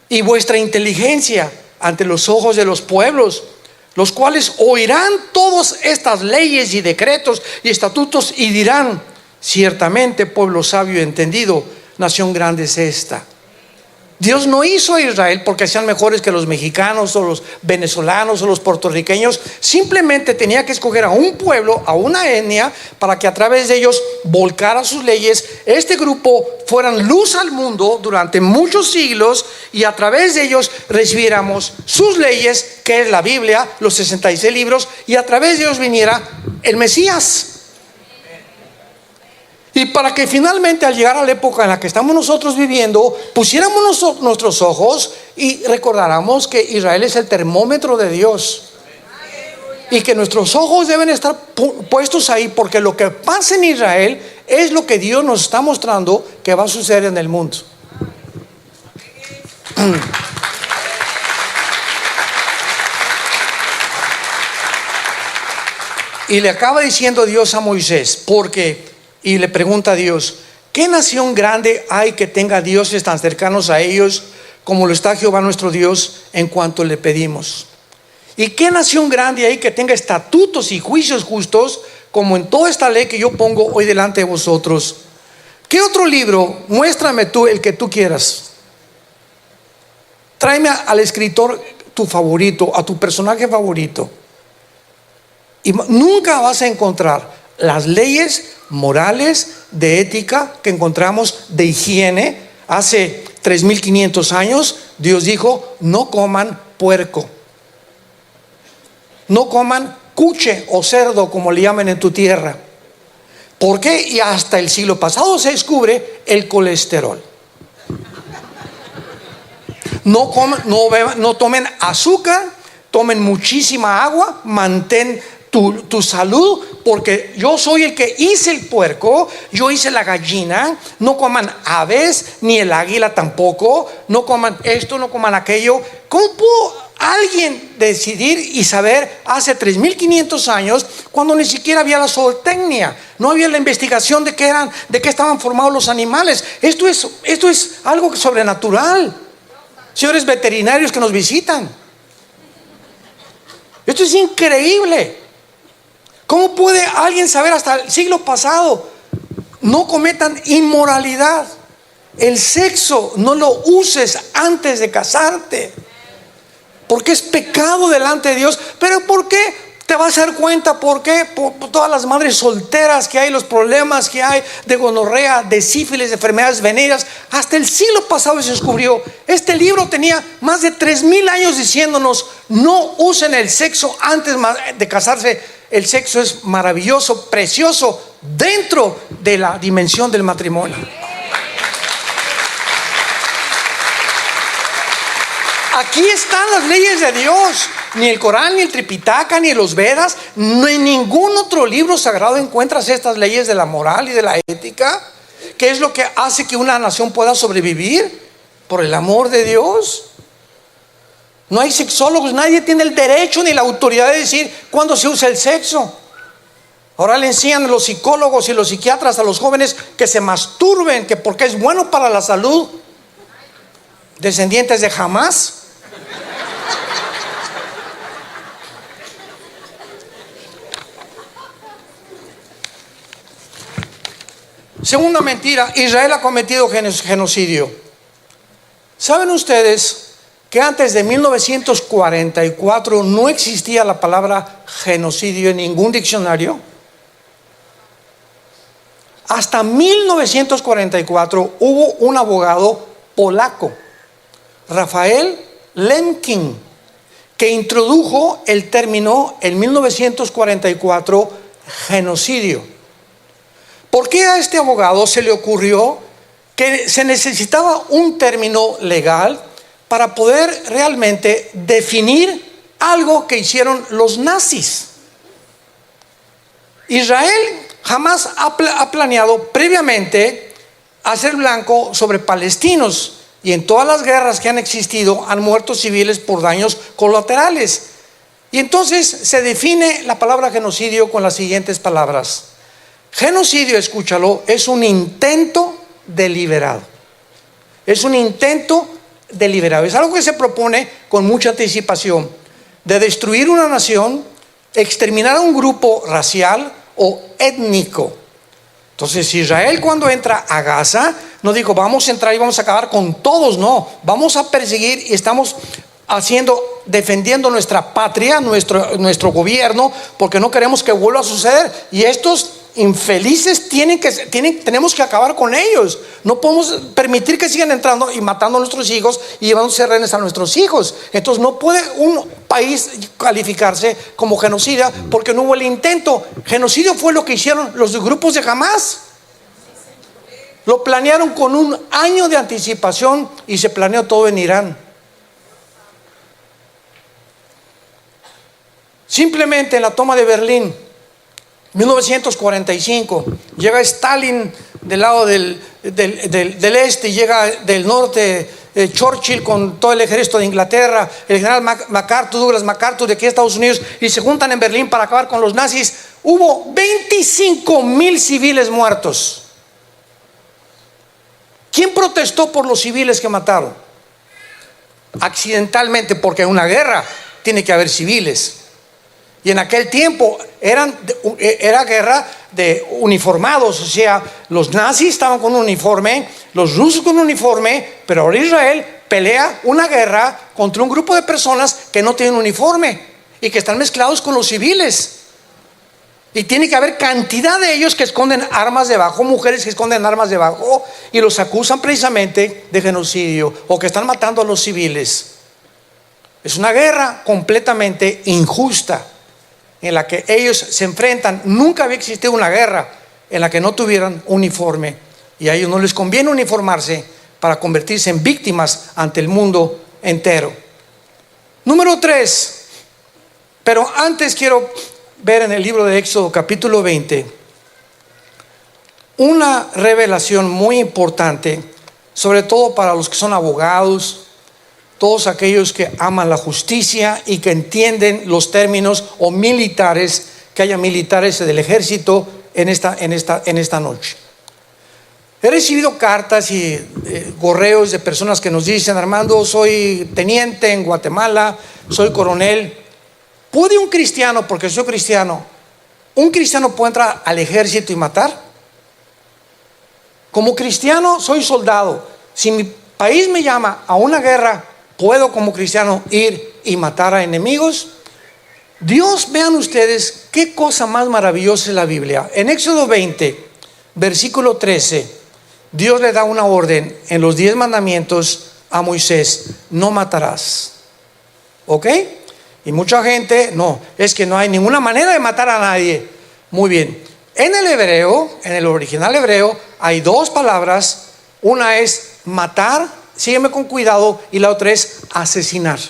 y vuestra inteligencia ante los ojos de los pueblos, los cuales oirán todas estas leyes y decretos y estatutos y dirán: ciertamente pueblo sabio y entendido, nación grande es esta. Dios no hizo a Israel porque sean mejores que los mexicanos o los venezolanos o los puertorriqueños. Simplemente tenía que escoger a un pueblo, a una etnia, para que a través de ellos volcara sus leyes. Este grupo fueran luz al mundo durante muchos siglos, y a través de ellos recibiéramos sus leyes, que es la Biblia, los 66 libros, y a través de ellos viniera el Mesías. Y para que finalmente, al llegar a la época en la que estamos nosotros viviendo, pusiéramos nuestros ojos y recordáramos que Israel es el termómetro de Dios, y que nuestros ojos deben estar puestos ahí, porque lo que pasa en Israel es lo que Dios nos está mostrando que va a suceder en el mundo. Y le acaba diciendo Dios a Moisés, y le pregunta a Dios: ¿qué nación grande hay que tenga dioses tan cercanos a ellos como lo está Jehová nuestro Dios en cuanto le pedimos? ¿Y qué nación grande hay que tenga estatutos y juicios justos como en toda esta ley que yo pongo hoy delante de vosotros? ¿Qué otro libro? Muéstrame tú el que tú quieras. Tráeme al escritor tu favorito, a tu personaje favorito. Y nunca vas a encontrar las leyes morales de ética que encontramos de higiene. Hace 3500 años Dios dijo: no coman puerco, no coman cuche o cerdo, como le llaman en tu tierra. ¿Por qué? Y hasta el siglo pasado se descubre el colesterol. No coman, no beban, no tomen azúcar, tomen muchísima agua, mantén tu salud, porque yo soy el que hice el puerco, yo hice la gallina. No coman aves, ni el águila tampoco, no coman esto, no coman aquello. ¿Cómo pudo alguien decidir y saber hace 3500 años, cuando ni siquiera había la zootecnia, no había la investigación de qué estaban formados los animales? Esto es algo sobrenatural. Señores veterinarios que nos visitan, esto es increíble. ¿Cómo puede alguien saber hasta el siglo pasado? No cometan inmoralidad. El sexo no lo uses antes de casarte, porque es pecado delante de Dios. ¿Pero por qué? Te vas a dar cuenta por qué. Por todas las madres solteras que hay, los problemas que hay de gonorrea, de sífilis, de enfermedades venéreas. Hasta el siglo pasado se descubrió. Este libro tenía más de 3000 años diciéndonos: no usen el sexo antes de casarse. El sexo es maravilloso, precioso, dentro de la dimensión del matrimonio. Aquí están las leyes de Dios. Ni el Corán, ni el Tripitaka, ni los Vedas, no en ningún otro libro sagrado encuentras estas leyes de la moral y de la ética. ¿Qué es lo que hace que una nación pueda sobrevivir? Por el amor de Dios. No hay sexólogos, nadie tiene el derecho ni la autoridad de decir cuándo se usa el sexo. Ahora le enseñan a los psicólogos y los psiquiatras a los jóvenes que se masturben, que porque es bueno para la salud. Descendientes de Hamás. Segunda mentira: Israel ha cometido genocidio. ¿Saben ustedes que antes de 1944 no existía la palabra genocidio en ningún diccionario? Hasta 1944 hubo un abogado polaco, Rafael Lemkin, que introdujo el término en 1944, genocidio. ¿Por qué a este abogado se le ocurrió que se necesitaba un término legal para poder realmente definir algo que hicieron los nazis? Israel jamás ha planeado previamente hacer blanco sobre palestinos, y en todas las guerras que han existido han muerto civiles por daños colaterales. Y entonces se define la palabra genocidio con las siguientes palabras: genocidio, escúchalo, es un intento deliberado. Es un intento deliberado. Es algo que se propone con mucha anticipación, de destruir una nación, exterminar a un grupo racial o étnico. Entonces Israel, cuando entra a Gaza, no dijo: vamos a entrar y vamos a acabar con todos. No, vamos a perseguir, y estamos defendiendo nuestra patria, nuestro gobierno, porque no queremos que vuelva a suceder. Y estos infelices tenemos que acabar con ellos. No podemos permitir que sigan entrando y matando a nuestros hijos y llevándose rehenes a nuestros hijos. Entonces no puede un país calificarse como genocida porque no hubo el intento. Genocidio fue lo que hicieron los grupos de Hamás. Lo planearon con un año de anticipación y se planeó todo en Irán. Simplemente en la toma de Berlín, 1945, llega Stalin del lado del este, y llega del norte Churchill con todo el ejército de Inglaterra, el general MacArthur, Douglas MacArthur de aquí de Estados Unidos, y se juntan en Berlín para acabar con los nazis. Hubo 25,000 civiles muertos. ¿Quién protestó por los civiles que mataron? Accidentalmente, porque en una guerra tiene que haber civiles. Y en aquel tiempo era guerra de uniformados, o sea, los nazis estaban con un uniforme, los rusos con un uniforme, pero ahora Israel pelea una guerra contra un grupo de personas que no tienen uniforme y que están mezclados con los civiles. Y tiene que haber cantidad de ellos que esconden armas debajo, mujeres que esconden armas debajo, y los acusan precisamente de genocidio o que están matando a los civiles. Es una guerra completamente injusta en la que ellos se enfrentan. Nunca había existido una guerra en la que no tuvieran uniforme, y a ellos no les conviene uniformarse para convertirse en víctimas ante el mundo entero. Número 3, pero antes quiero ver en el libro de Éxodo capítulo 20 una revelación muy importante, sobre todo para los que son abogados, todos aquellos que aman la justicia y que entienden los términos, o militares, que haya militares del ejército en esta noche. He recibido cartas y correos de personas que nos dicen: Armando, soy teniente en Guatemala, soy coronel. ¿Puede un cristiano, porque soy cristiano, un cristiano puede entrar al ejército y matar? Como cristiano soy soldado. Si mi país me llama a una guerra, ¿puedo como cristiano ir y matar a enemigos? Dios, vean ustedes qué cosa más maravillosa es la Biblia. En Éxodo 20, versículo 13, Dios le da una orden en los 10 mandamientos a Moisés: no matarás. ¿Ok? Y mucha gente, no, es que no hay ninguna manera de matar a nadie. Muy bien. En el hebreo, en el original hebreo, hay 2 palabras. Una es matar, sígueme con cuidado, y la otra es asesinar.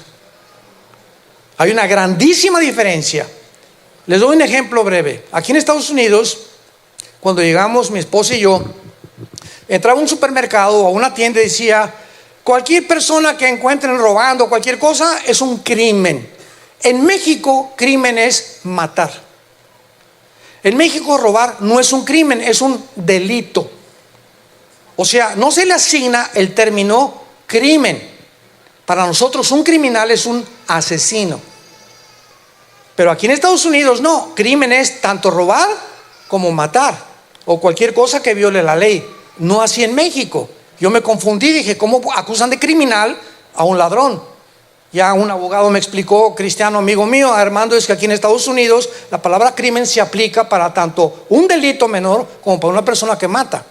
Hay una grandísima diferencia. Les doy un ejemplo breve. Aquí en Estados Unidos, cuando llegamos mi esposa y yo, entraba a un supermercado o a una tienda y decía: cualquier persona que encuentren robando cualquier cosa es un crimen. En México, crimen es matar. En México, robar no es un crimen, es un delito. O sea, no se le asigna el término crimen. Para nosotros un criminal es un asesino. Pero aquí en Estados Unidos no, crimen es tanto robar como matar, o cualquier cosa que viole la ley. No así en México. Yo me confundí, dije: ¿cómo acusan de criminal a un ladrón? Ya un abogado me explicó, cristiano amigo mío: Armando, es que aquí en Estados Unidos la palabra crimen se aplica para tanto un delito menor como para una persona que mata.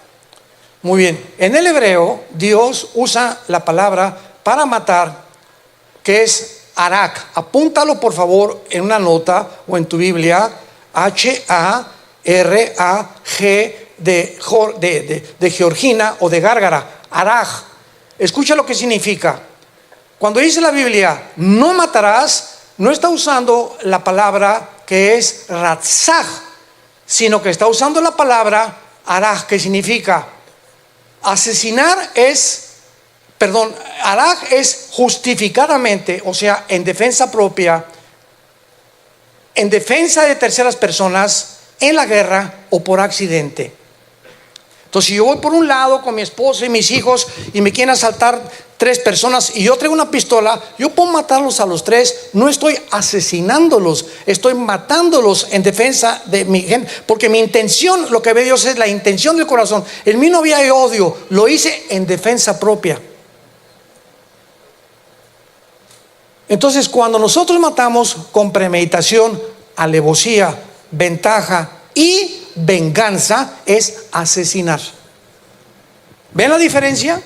Muy bien, en el hebreo Dios usa la palabra para matar, que es harak. Apúntalo por favor en una nota o en tu Biblia: H-A-R-A-G de Georgina o de Gárgara, haraj. Escucha lo que significa. Cuando dice la Biblia no matarás, no está usando la palabra que es ratzaj, sino que está usando la palabra haraj, que significa asesinar. Haraj es justificadamente, o sea, en defensa propia, en defensa de terceras personas, en la guerra o por accidente. Entonces, si yo voy por un lado con mi esposo y mis hijos y me quieren asaltar 3 personas y yo traigo una pistola, yo puedo matarlos a los 3. No estoy asesinándolos, estoy matándolos en defensa de mi gente, porque mi intención, lo que ve Dios es la intención del corazón. En mí no había odio, lo hice en defensa propia. Entonces, cuando nosotros matamos con premeditación, alevosía, ventaja y venganza, es asesinar. ¿Ven la diferencia?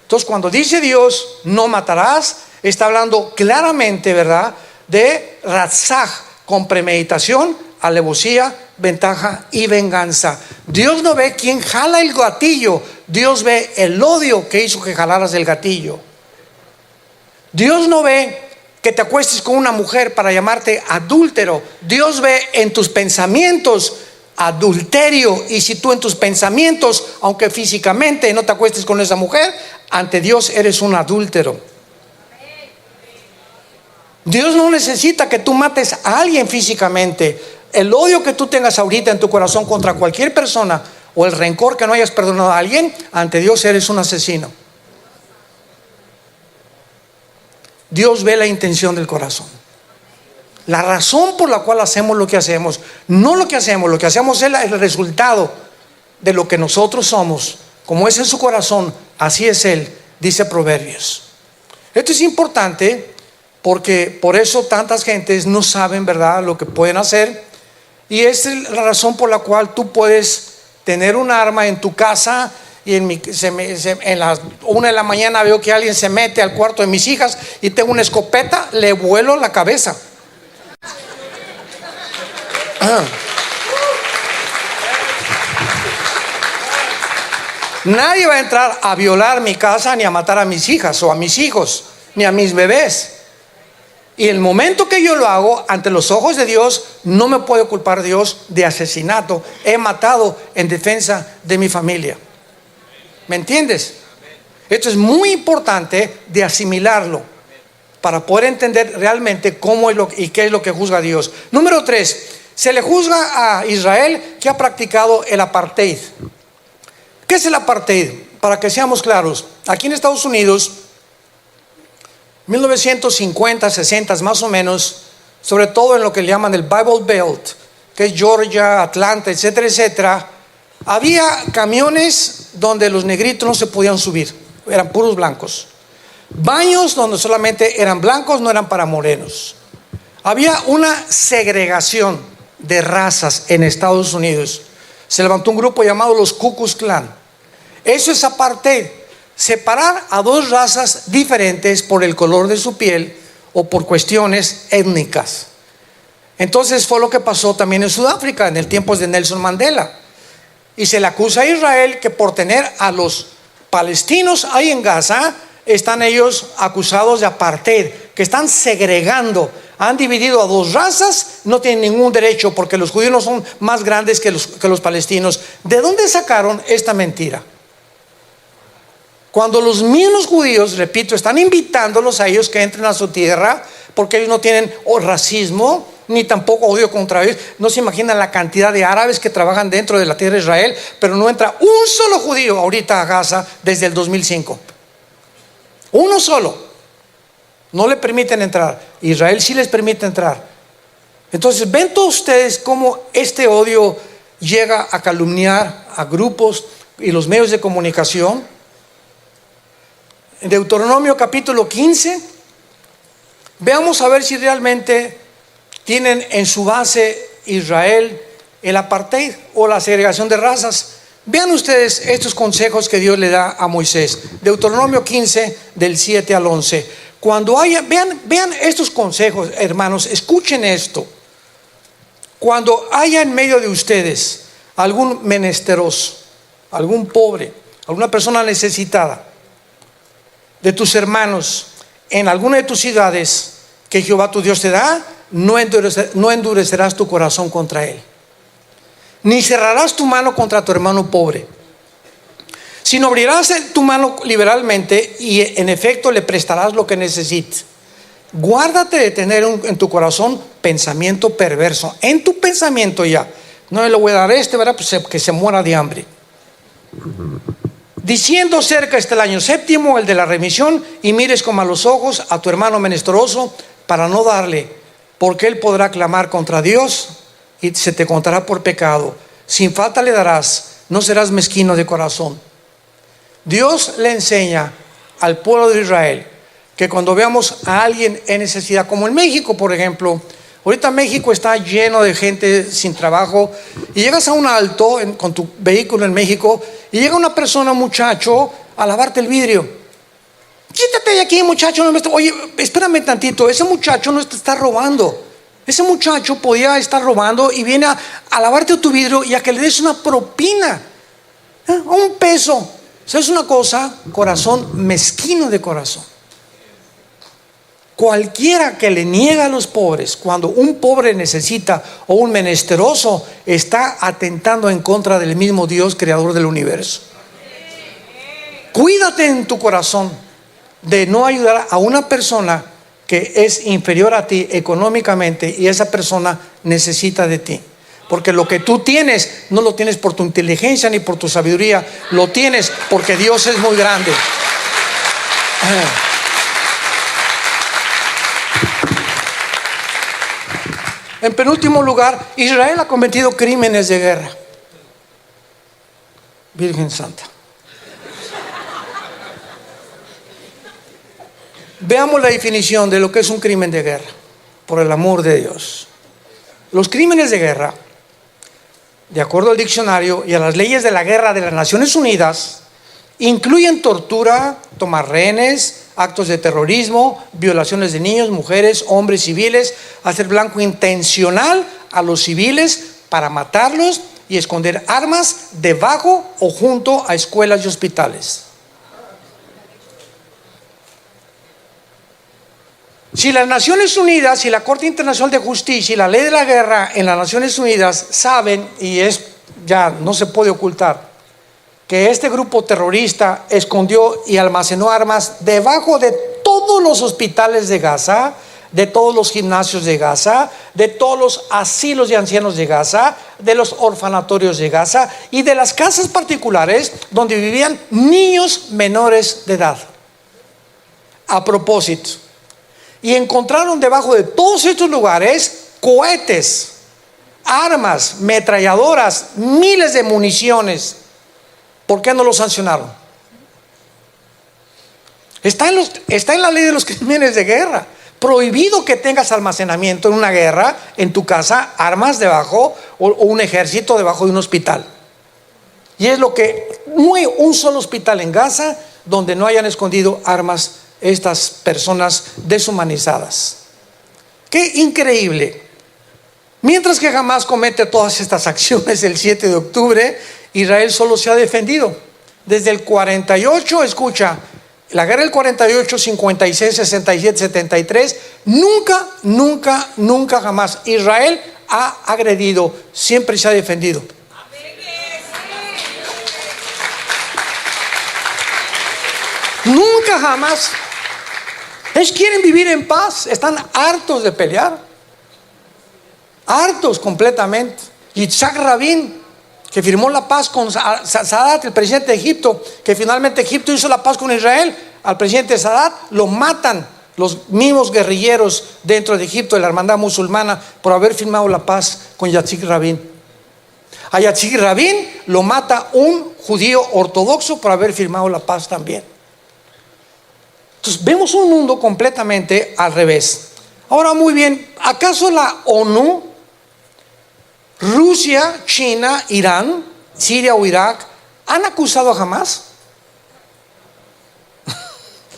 Entonces, cuando dice Dios no matarás, está hablando claramente, ¿verdad?, de ratzaj, con premeditación, alevosía, ventaja y venganza. Dios no ve quién jala el gatillo, Dios ve el odio que hizo que jalaras el gatillo. Dios no ve que te acuestes con una mujer para llamarte adúltero. Dios ve en tus pensamientos adulterio, y si tú en tus pensamientos, aunque físicamente no te acuestes con esa mujer, ante Dios eres un adúltero. Dios no necesita que tú mates a alguien físicamente. El odio que tú tengas ahorita en tu corazón contra cualquier persona, o el rencor que no hayas perdonado a alguien, ante Dios eres un asesino. Dios ve la intención del corazón. La razón por la cual hacemos lo que hacemos, no lo que hacemos es el resultado de lo que nosotros somos. Como es en su corazón, así es Él, dice Proverbios. Esto es importante porque por eso tantas gentes no saben, ¿verdad?, lo que pueden hacer. Y esta es la razón por la cual tú puedes tener un arma en tu casa. Y en las 1 de la mañana veo que alguien se mete al cuarto de mis hijas y tengo una escopeta, le vuelo la cabeza. Nadie va a entrar a violar mi casa, ni a matar a mis hijas o a mis hijos, ni a mis bebés. Y el momento que yo lo hago ante los ojos de Dios, no me puede culpar Dios de asesinato. He matado en defensa de mi familia. ¿Me entiendes? Esto es muy importante de asimilarlo para poder entender realmente cómo es y qué es lo que juzga Dios. Número 3, se le juzga a Israel que ha practicado el apartheid. ¿Qué es el apartheid? Para que seamos claros, aquí en Estados Unidos, 1950, 60 más o menos, sobre todo en lo que le llaman el Bible Belt, que es Georgia, Atlanta, etcétera, etcétera, había camiones donde los negritos no se podían subir, eran puros blancos. Baños donde solamente eran blancos, no eran para morenos. Había una segregación de razas en Estados Unidos. Se levantó un grupo llamado los Ku Klux Klan. Eso es apartheid, separar a dos razas diferentes por el color de su piel o por cuestiones étnicas. Entonces fue lo que pasó también en Sudáfrica en el tiempo de Nelson Mandela. Y se le acusa a Israel que por tener a los palestinos ahí en Gaza, están ellos acusados de apartheid, que están segregando, han dividido a dos razas, no tienen ningún derecho porque los judíos no son más grandes que los palestinos. ¿De dónde sacaron esta mentira? Cuando los mismos judíos, repito, están invitándolos a ellos que entren a su tierra, porque ellos no tienen racismo, ni tampoco odio contra ellos. No se imaginan la cantidad de árabes que trabajan dentro de la tierra de Israel, pero no entra un solo judío ahorita a Gaza desde el 2005. Uno solo. No le permiten entrar. Israel sí les permite entrar. Entonces, ven todos ustedes cómo este odio llega a calumniar a grupos y los medios de comunicación. En Deuteronomio capítulo 15, veamos a ver si realmente tienen en su base Israel el apartheid o la segregación de razas. Vean ustedes estos consejos que Dios le da a Moisés. Deuteronomio 15 del 7 al 11. Cuando vean estos consejos, hermanos, escuchen esto. Cuando haya en medio de ustedes algún menesteroso, algún pobre, alguna persona necesitada, de tus hermanos en alguna de tus ciudades que Jehová tu Dios te da, no endurecerás tu corazón contra él, ni cerrarás tu mano contra tu hermano pobre, sino abrirás tu mano liberalmente y en efecto le prestarás lo que necesite. Guárdate de tener en tu corazón pensamiento perverso. En tu pensamiento ya, no le voy a dar ¿verdad? Pues que se muera de hambre. Diciendo cerca está el año séptimo, el de la remisión, y mires con malos ojos a tu hermano menesteroso para no darle, porque él podrá clamar contra Dios y se te contará por pecado. Sin falta le darás, no serás mezquino de corazón. Dios le enseña al pueblo de Israel que cuando veamos a alguien en necesidad, como en México por ejemplo, ahorita México está lleno de gente sin trabajo, y llegas a un alto con tu vehículo en México y llega una persona, un muchacho, a lavarte el vidrio. Quítate de aquí, muchacho. Oye, espérame tantito, ese muchacho no te está robando. Ese muchacho podía estar robando y viene a lavarte tu vidrio y a que le des una propina, un peso. ¿Sabes una cosa? Corazón mezquino de corazón. Cualquiera que le niega a los pobres, cuando un pobre necesita o un menesteroso, está atentando en contra del mismo Dios creador del universo. Cuídate en tu corazón de no ayudar a una persona que es inferior a ti económicamente y esa persona necesita de ti. Porque lo que tú tienes no lo tienes por tu inteligencia ni por tu sabiduría, lo tienes porque Dios es muy grande. En penúltimo lugar, Israel ha cometido crímenes de guerra. Virgen Santa. Veamos la definición de lo que es un crimen de guerra, por el amor de Dios. Los crímenes de guerra, de acuerdo al diccionario y a las leyes de la guerra de las Naciones Unidas, incluyen tortura, tomar rehenes, actos de terrorismo, violaciones de niños, mujeres, hombres civiles, hacer blanco intencional a los civiles para matarlos y esconder armas debajo o junto a escuelas y hospitales. Si las Naciones Unidas y la Corte Internacional de Justicia y la ley de la guerra en las Naciones Unidas saben, y ya no se puede ocultar, que este grupo terrorista escondió y almacenó armas debajo de todos los hospitales de Gaza, de todos los gimnasios de Gaza, de todos los asilos de ancianos de Gaza, de los orfanatorios de Gaza y de las casas particulares donde vivían niños menores de edad. A propósito, y encontraron debajo de todos estos lugares cohetes, armas, metralladoras, miles de municiones. ¿Por qué no lo sancionaron? Está en la ley de los crímenes de guerra. Prohibido que tengas almacenamiento en una guerra, en tu casa, armas debajo o un ejército debajo de un hospital. Y es lo que no hay un solo hospital en Gaza donde no hayan escondido armas estas personas deshumanizadas. ¡Qué increíble! Mientras que Hamás comete todas estas acciones el 7 de octubre, Israel solo se ha defendido. Desde el 48, escucha, la guerra del 48, 56, 67, 73, nunca jamás Israel ha agredido, siempre se ha defendido. Nunca jamás. Ellos quieren vivir en paz, están hartos de pelear, hartos completamente. Yitzhak Rabin, que firmó la paz con Sadat, el presidente de Egipto, que finalmente Egipto hizo la paz con Israel, al presidente Sadat lo matan los mismos guerrilleros dentro de Egipto, de la hermandad musulmana, por haber firmado la paz con Yitzhak Rabin. A Yitzhak Rabin lo mata un judío ortodoxo por haber firmado la paz también. Entonces vemos un mundo completamente al revés. Ahora, muy bien, ¿acaso la ONU, Rusia, China, Irán, Siria o Irak han acusado a Hamás?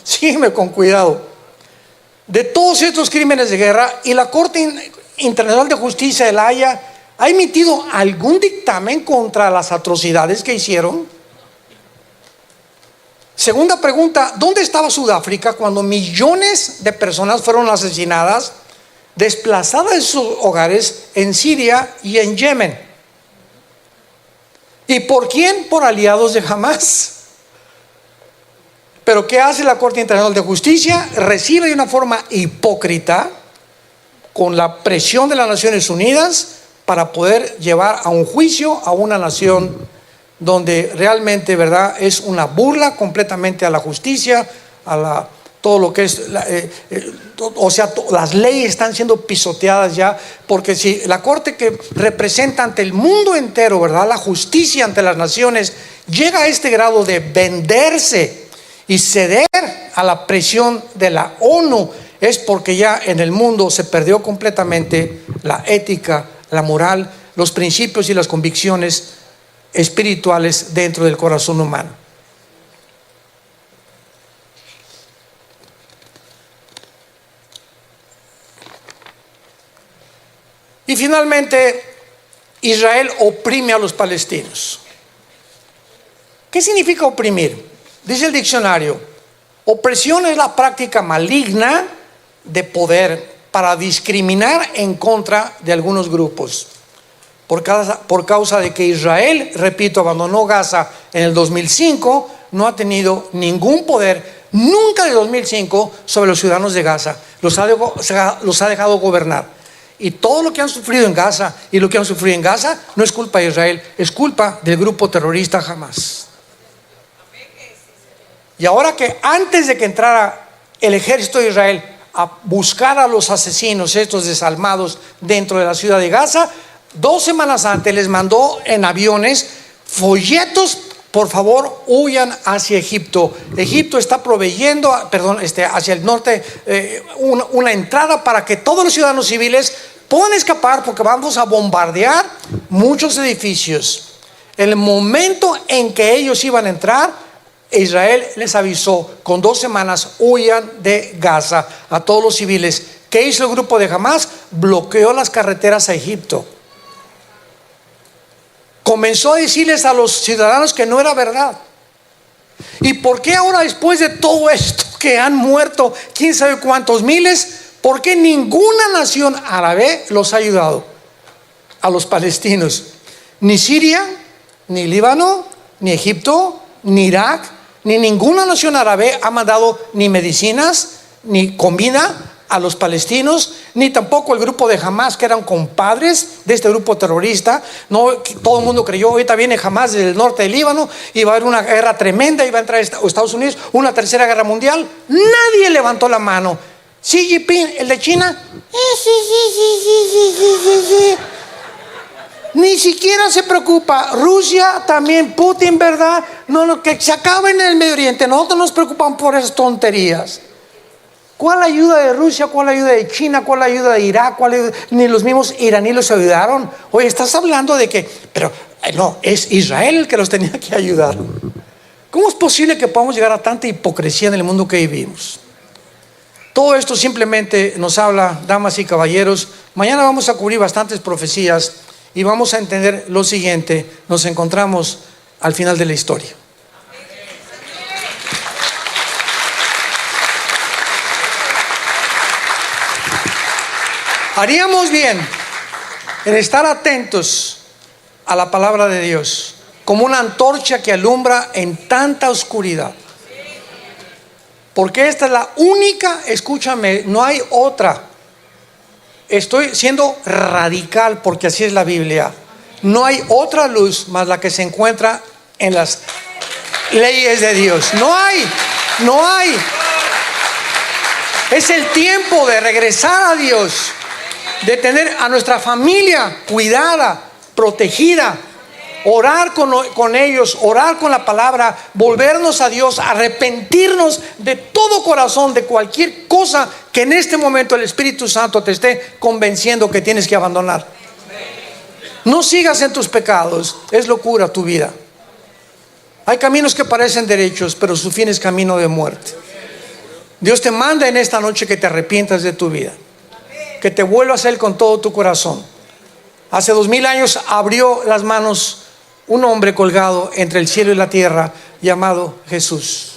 Sígueme con cuidado. De todos estos crímenes de guerra, y la Corte Internacional de Justicia de La Haya ha emitido algún dictamen contra las atrocidades que hicieron. Segunda pregunta, ¿dónde estaba Sudáfrica cuando millones de personas fueron asesinadas, desplazadas de sus hogares en Siria y en Yemen? ¿Y por quién? Por aliados de Hamás. Pero ¿qué hace la Corte Internacional de Justicia? Recibe de una forma hipócrita, con la presión de las Naciones Unidas, para poder llevar a un juicio a una nación donde realmente, ¿verdad?, es una burla completamente a la justicia, todo lo que es, las leyes están siendo pisoteadas ya, porque si la Corte, que representa ante el mundo entero, ¿verdad?, la justicia ante las naciones, llega a este grado de venderse y ceder a la presión de la ONU, es porque ya en el mundo se perdió completamente la ética, la moral, los principios y las convicciones espirituales dentro del corazón humano. Y finalmente, Israel oprime a los palestinos. ¿Qué significa oprimir? Dice el diccionario: opresión es la práctica maligna de poder para discriminar en contra de algunos grupos. Por causa de que Israel, repito, abandonó Gaza en el 2005, no ha tenido ningún poder, nunca de 2005, sobre los ciudadanos de Gaza. Los ha dejado gobernar. Y todo lo que han sufrido en Gaza y lo que han sufrido en Gaza no es culpa de Israel, es culpa del grupo terrorista Hamás. Y ahora que antes de que entrara el ejército de Israel a buscar a los asesinos, estos desalmados, dentro de la ciudad de Gaza, 2 semanas antes les mandó en aviones folletos: por favor, huyan hacia Egipto. Egipto está proveyendo, hacia el norte, una entrada para que todos los ciudadanos civiles puedan escapar, porque vamos a bombardear muchos edificios. El momento en que ellos iban a entrar, Israel les avisó: con 2 semanas huyan de Gaza a todos los civiles. ¿Qué hizo el grupo de Hamás? Bloqueó las carreteras a Egipto. Comenzó a decirles a los ciudadanos que no era verdad. ¿Y por qué ahora, después de todo esto, que han muerto quién sabe cuántos miles, por qué ninguna nación árabe los ha ayudado a los palestinos? Ni Siria, ni Líbano, ni Egipto, ni Irak, ni ninguna nación árabe ha mandado ni medicinas, ni comida a los palestinos, ni tampoco el grupo de Hamás, que eran compadres de este grupo terrorista. No, todo el mundo creyó: ahorita viene Hamás desde el norte del Líbano y va a haber una guerra tremenda, y va a entrar Estados Unidos, una tercera guerra mundial. Nadie levantó la mano. Xi Jinping, el de China, sí. Ni siquiera se preocupa. Rusia también, Putin, ¿verdad? No, que se acabe en el Medio Oriente. Nosotros nos preocupamos por esas tonterías. ¿Cuál ayuda de Rusia? ¿Cuál ayuda de China? ¿Cuál ayuda de Irak? Ni los mismos iraníes los ayudaron. Oye, estás hablando de que, pero no, es Israel el que los tenía que ayudar. ¿Cómo es posible que podamos llegar a tanta hipocresía en el mundo que vivimos? Todo esto simplemente nos habla, damas y caballeros. Mañana vamos a cubrir bastantes profecías y vamos a entender lo siguiente: nos encontramos al final de la historia. Haríamos bien en estar atentos a la palabra de Dios, como una antorcha que alumbra en tanta oscuridad. Porque esta es la única, escúchame, no hay otra. Estoy siendo radical porque así es la Biblia. No hay otra luz más la que se encuentra en las leyes de Dios. No hay. Es el tiempo de regresar a Dios, de tener a nuestra familia cuidada, protegida, orar con ellos, orar con la palabra, volvernos a Dios, arrepentirnos de todo corazón de cualquier cosa que en este momento el Espíritu Santo te esté convenciendo que tienes que abandonar. No sigas en tus pecados, es locura tu vida. Hay caminos que parecen derechos, pero su fin es camino de muerte. Dios te manda en esta noche que te arrepientas de tu vida, que te vuelvas a Él con todo tu corazón. Hace 2000 años abrió las manos un hombre colgado entre el cielo y la tierra, llamado Jesús.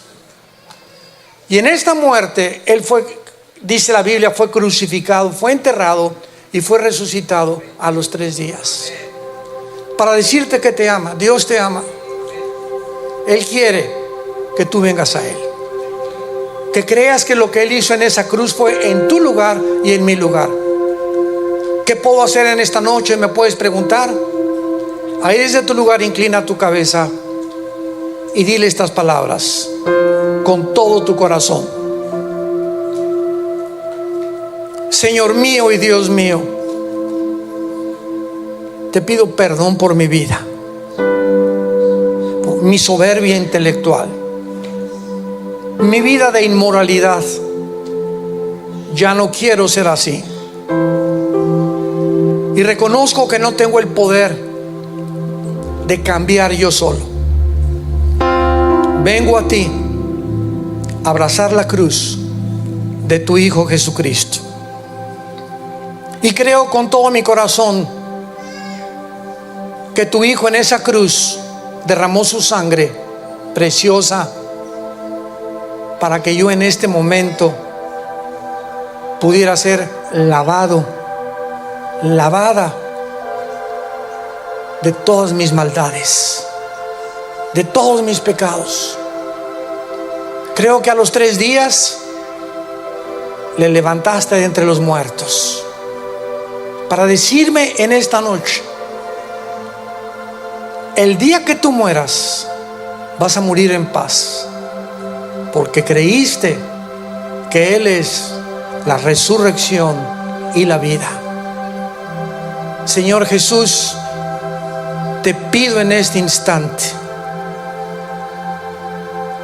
Y en esta muerte Él fue, dice la Biblia, fue crucificado, fue enterrado y fue resucitado a los 3 días. Para decirte que te ama. Dios te ama. Él quiere que tú vengas a Él, que creas que lo que Él hizo en esa cruz fue en tu lugar y en mi lugar. ¿Qué puedo hacer en esta noche? Me puedes preguntar. Ahí desde tu lugar inclina tu cabeza y dile estas palabras con todo tu corazón. Señor mío y Dios mío, te pido perdón por mi vida, por mi soberbia intelectual, mi vida de inmoralidad. Ya no quiero ser así. Y reconozco que no tengo el poder de cambiar yo solo. Vengo a ti a abrazar la cruz de tu Hijo Jesucristo. Y creo con todo mi corazón que tu Hijo en esa cruz derramó su sangre preciosa para que yo en este momento pudiera ser lavada de todas mis maldades, de todos mis pecados. Creo que a los 3 días le levantaste de entre los muertos para decirme en esta noche: el día que tú mueras vas a morir en paz, porque creíste que Él es la resurrección y la vida. Señor Jesús, te pido en este instante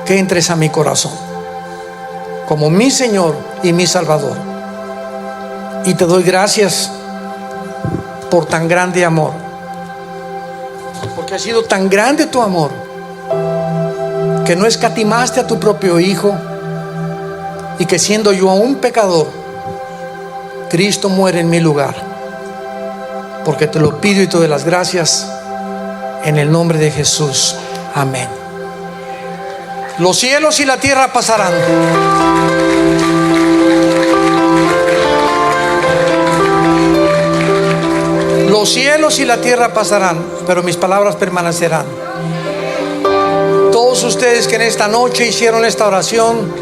que entres a mi corazón como mi Señor y mi Salvador. Y te doy gracias por tan grande amor, porque ha sido tan grande tu amor que no escatimaste a tu propio Hijo, y que siendo yo aún pecador, Cristo muere en mi lugar. Porque te lo pido y te doy las gracias en el nombre de Jesús. Amén. Los cielos y la tierra pasarán, los cielos y la tierra pasarán, pero mis palabras permanecerán. Todos ustedes que en esta noche hicieron esta oración,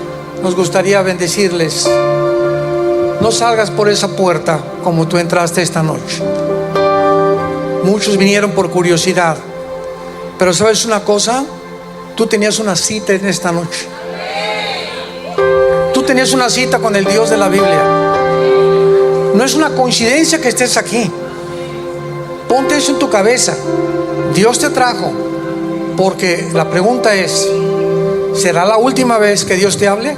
nos gustaría bendecirles. No salgas por esa puerta como tú entraste esta noche. Muchos vinieron por curiosidad, pero ¿sabes una cosa? Tú tenías una cita en esta noche. Tú tenías una cita con el Dios de la Biblia. No es una coincidencia que estés aquí. Ponte eso en tu cabeza. Dios te trajo, porque la pregunta es: ¿será la última vez que Dios te hable?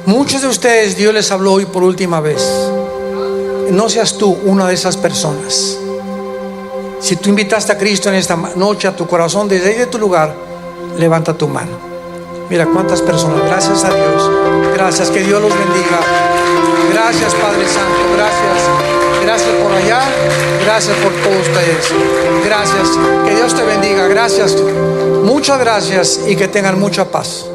Muchos de ustedes Dios les habló hoy por última vez. No seas tú una de esas personas. Si tú invitaste a Cristo en esta noche a tu corazón, desde ahí de tu lugar, levanta tu mano. Mira cuántas personas. Gracias a Dios. Gracias, que Dios los bendiga. Gracias, Padre Santo. Gracias. Gracias por allá. Gracias por todos ustedes. Gracias. Que Dios te bendiga. Gracias. Muchas gracias y que tengan mucha paz.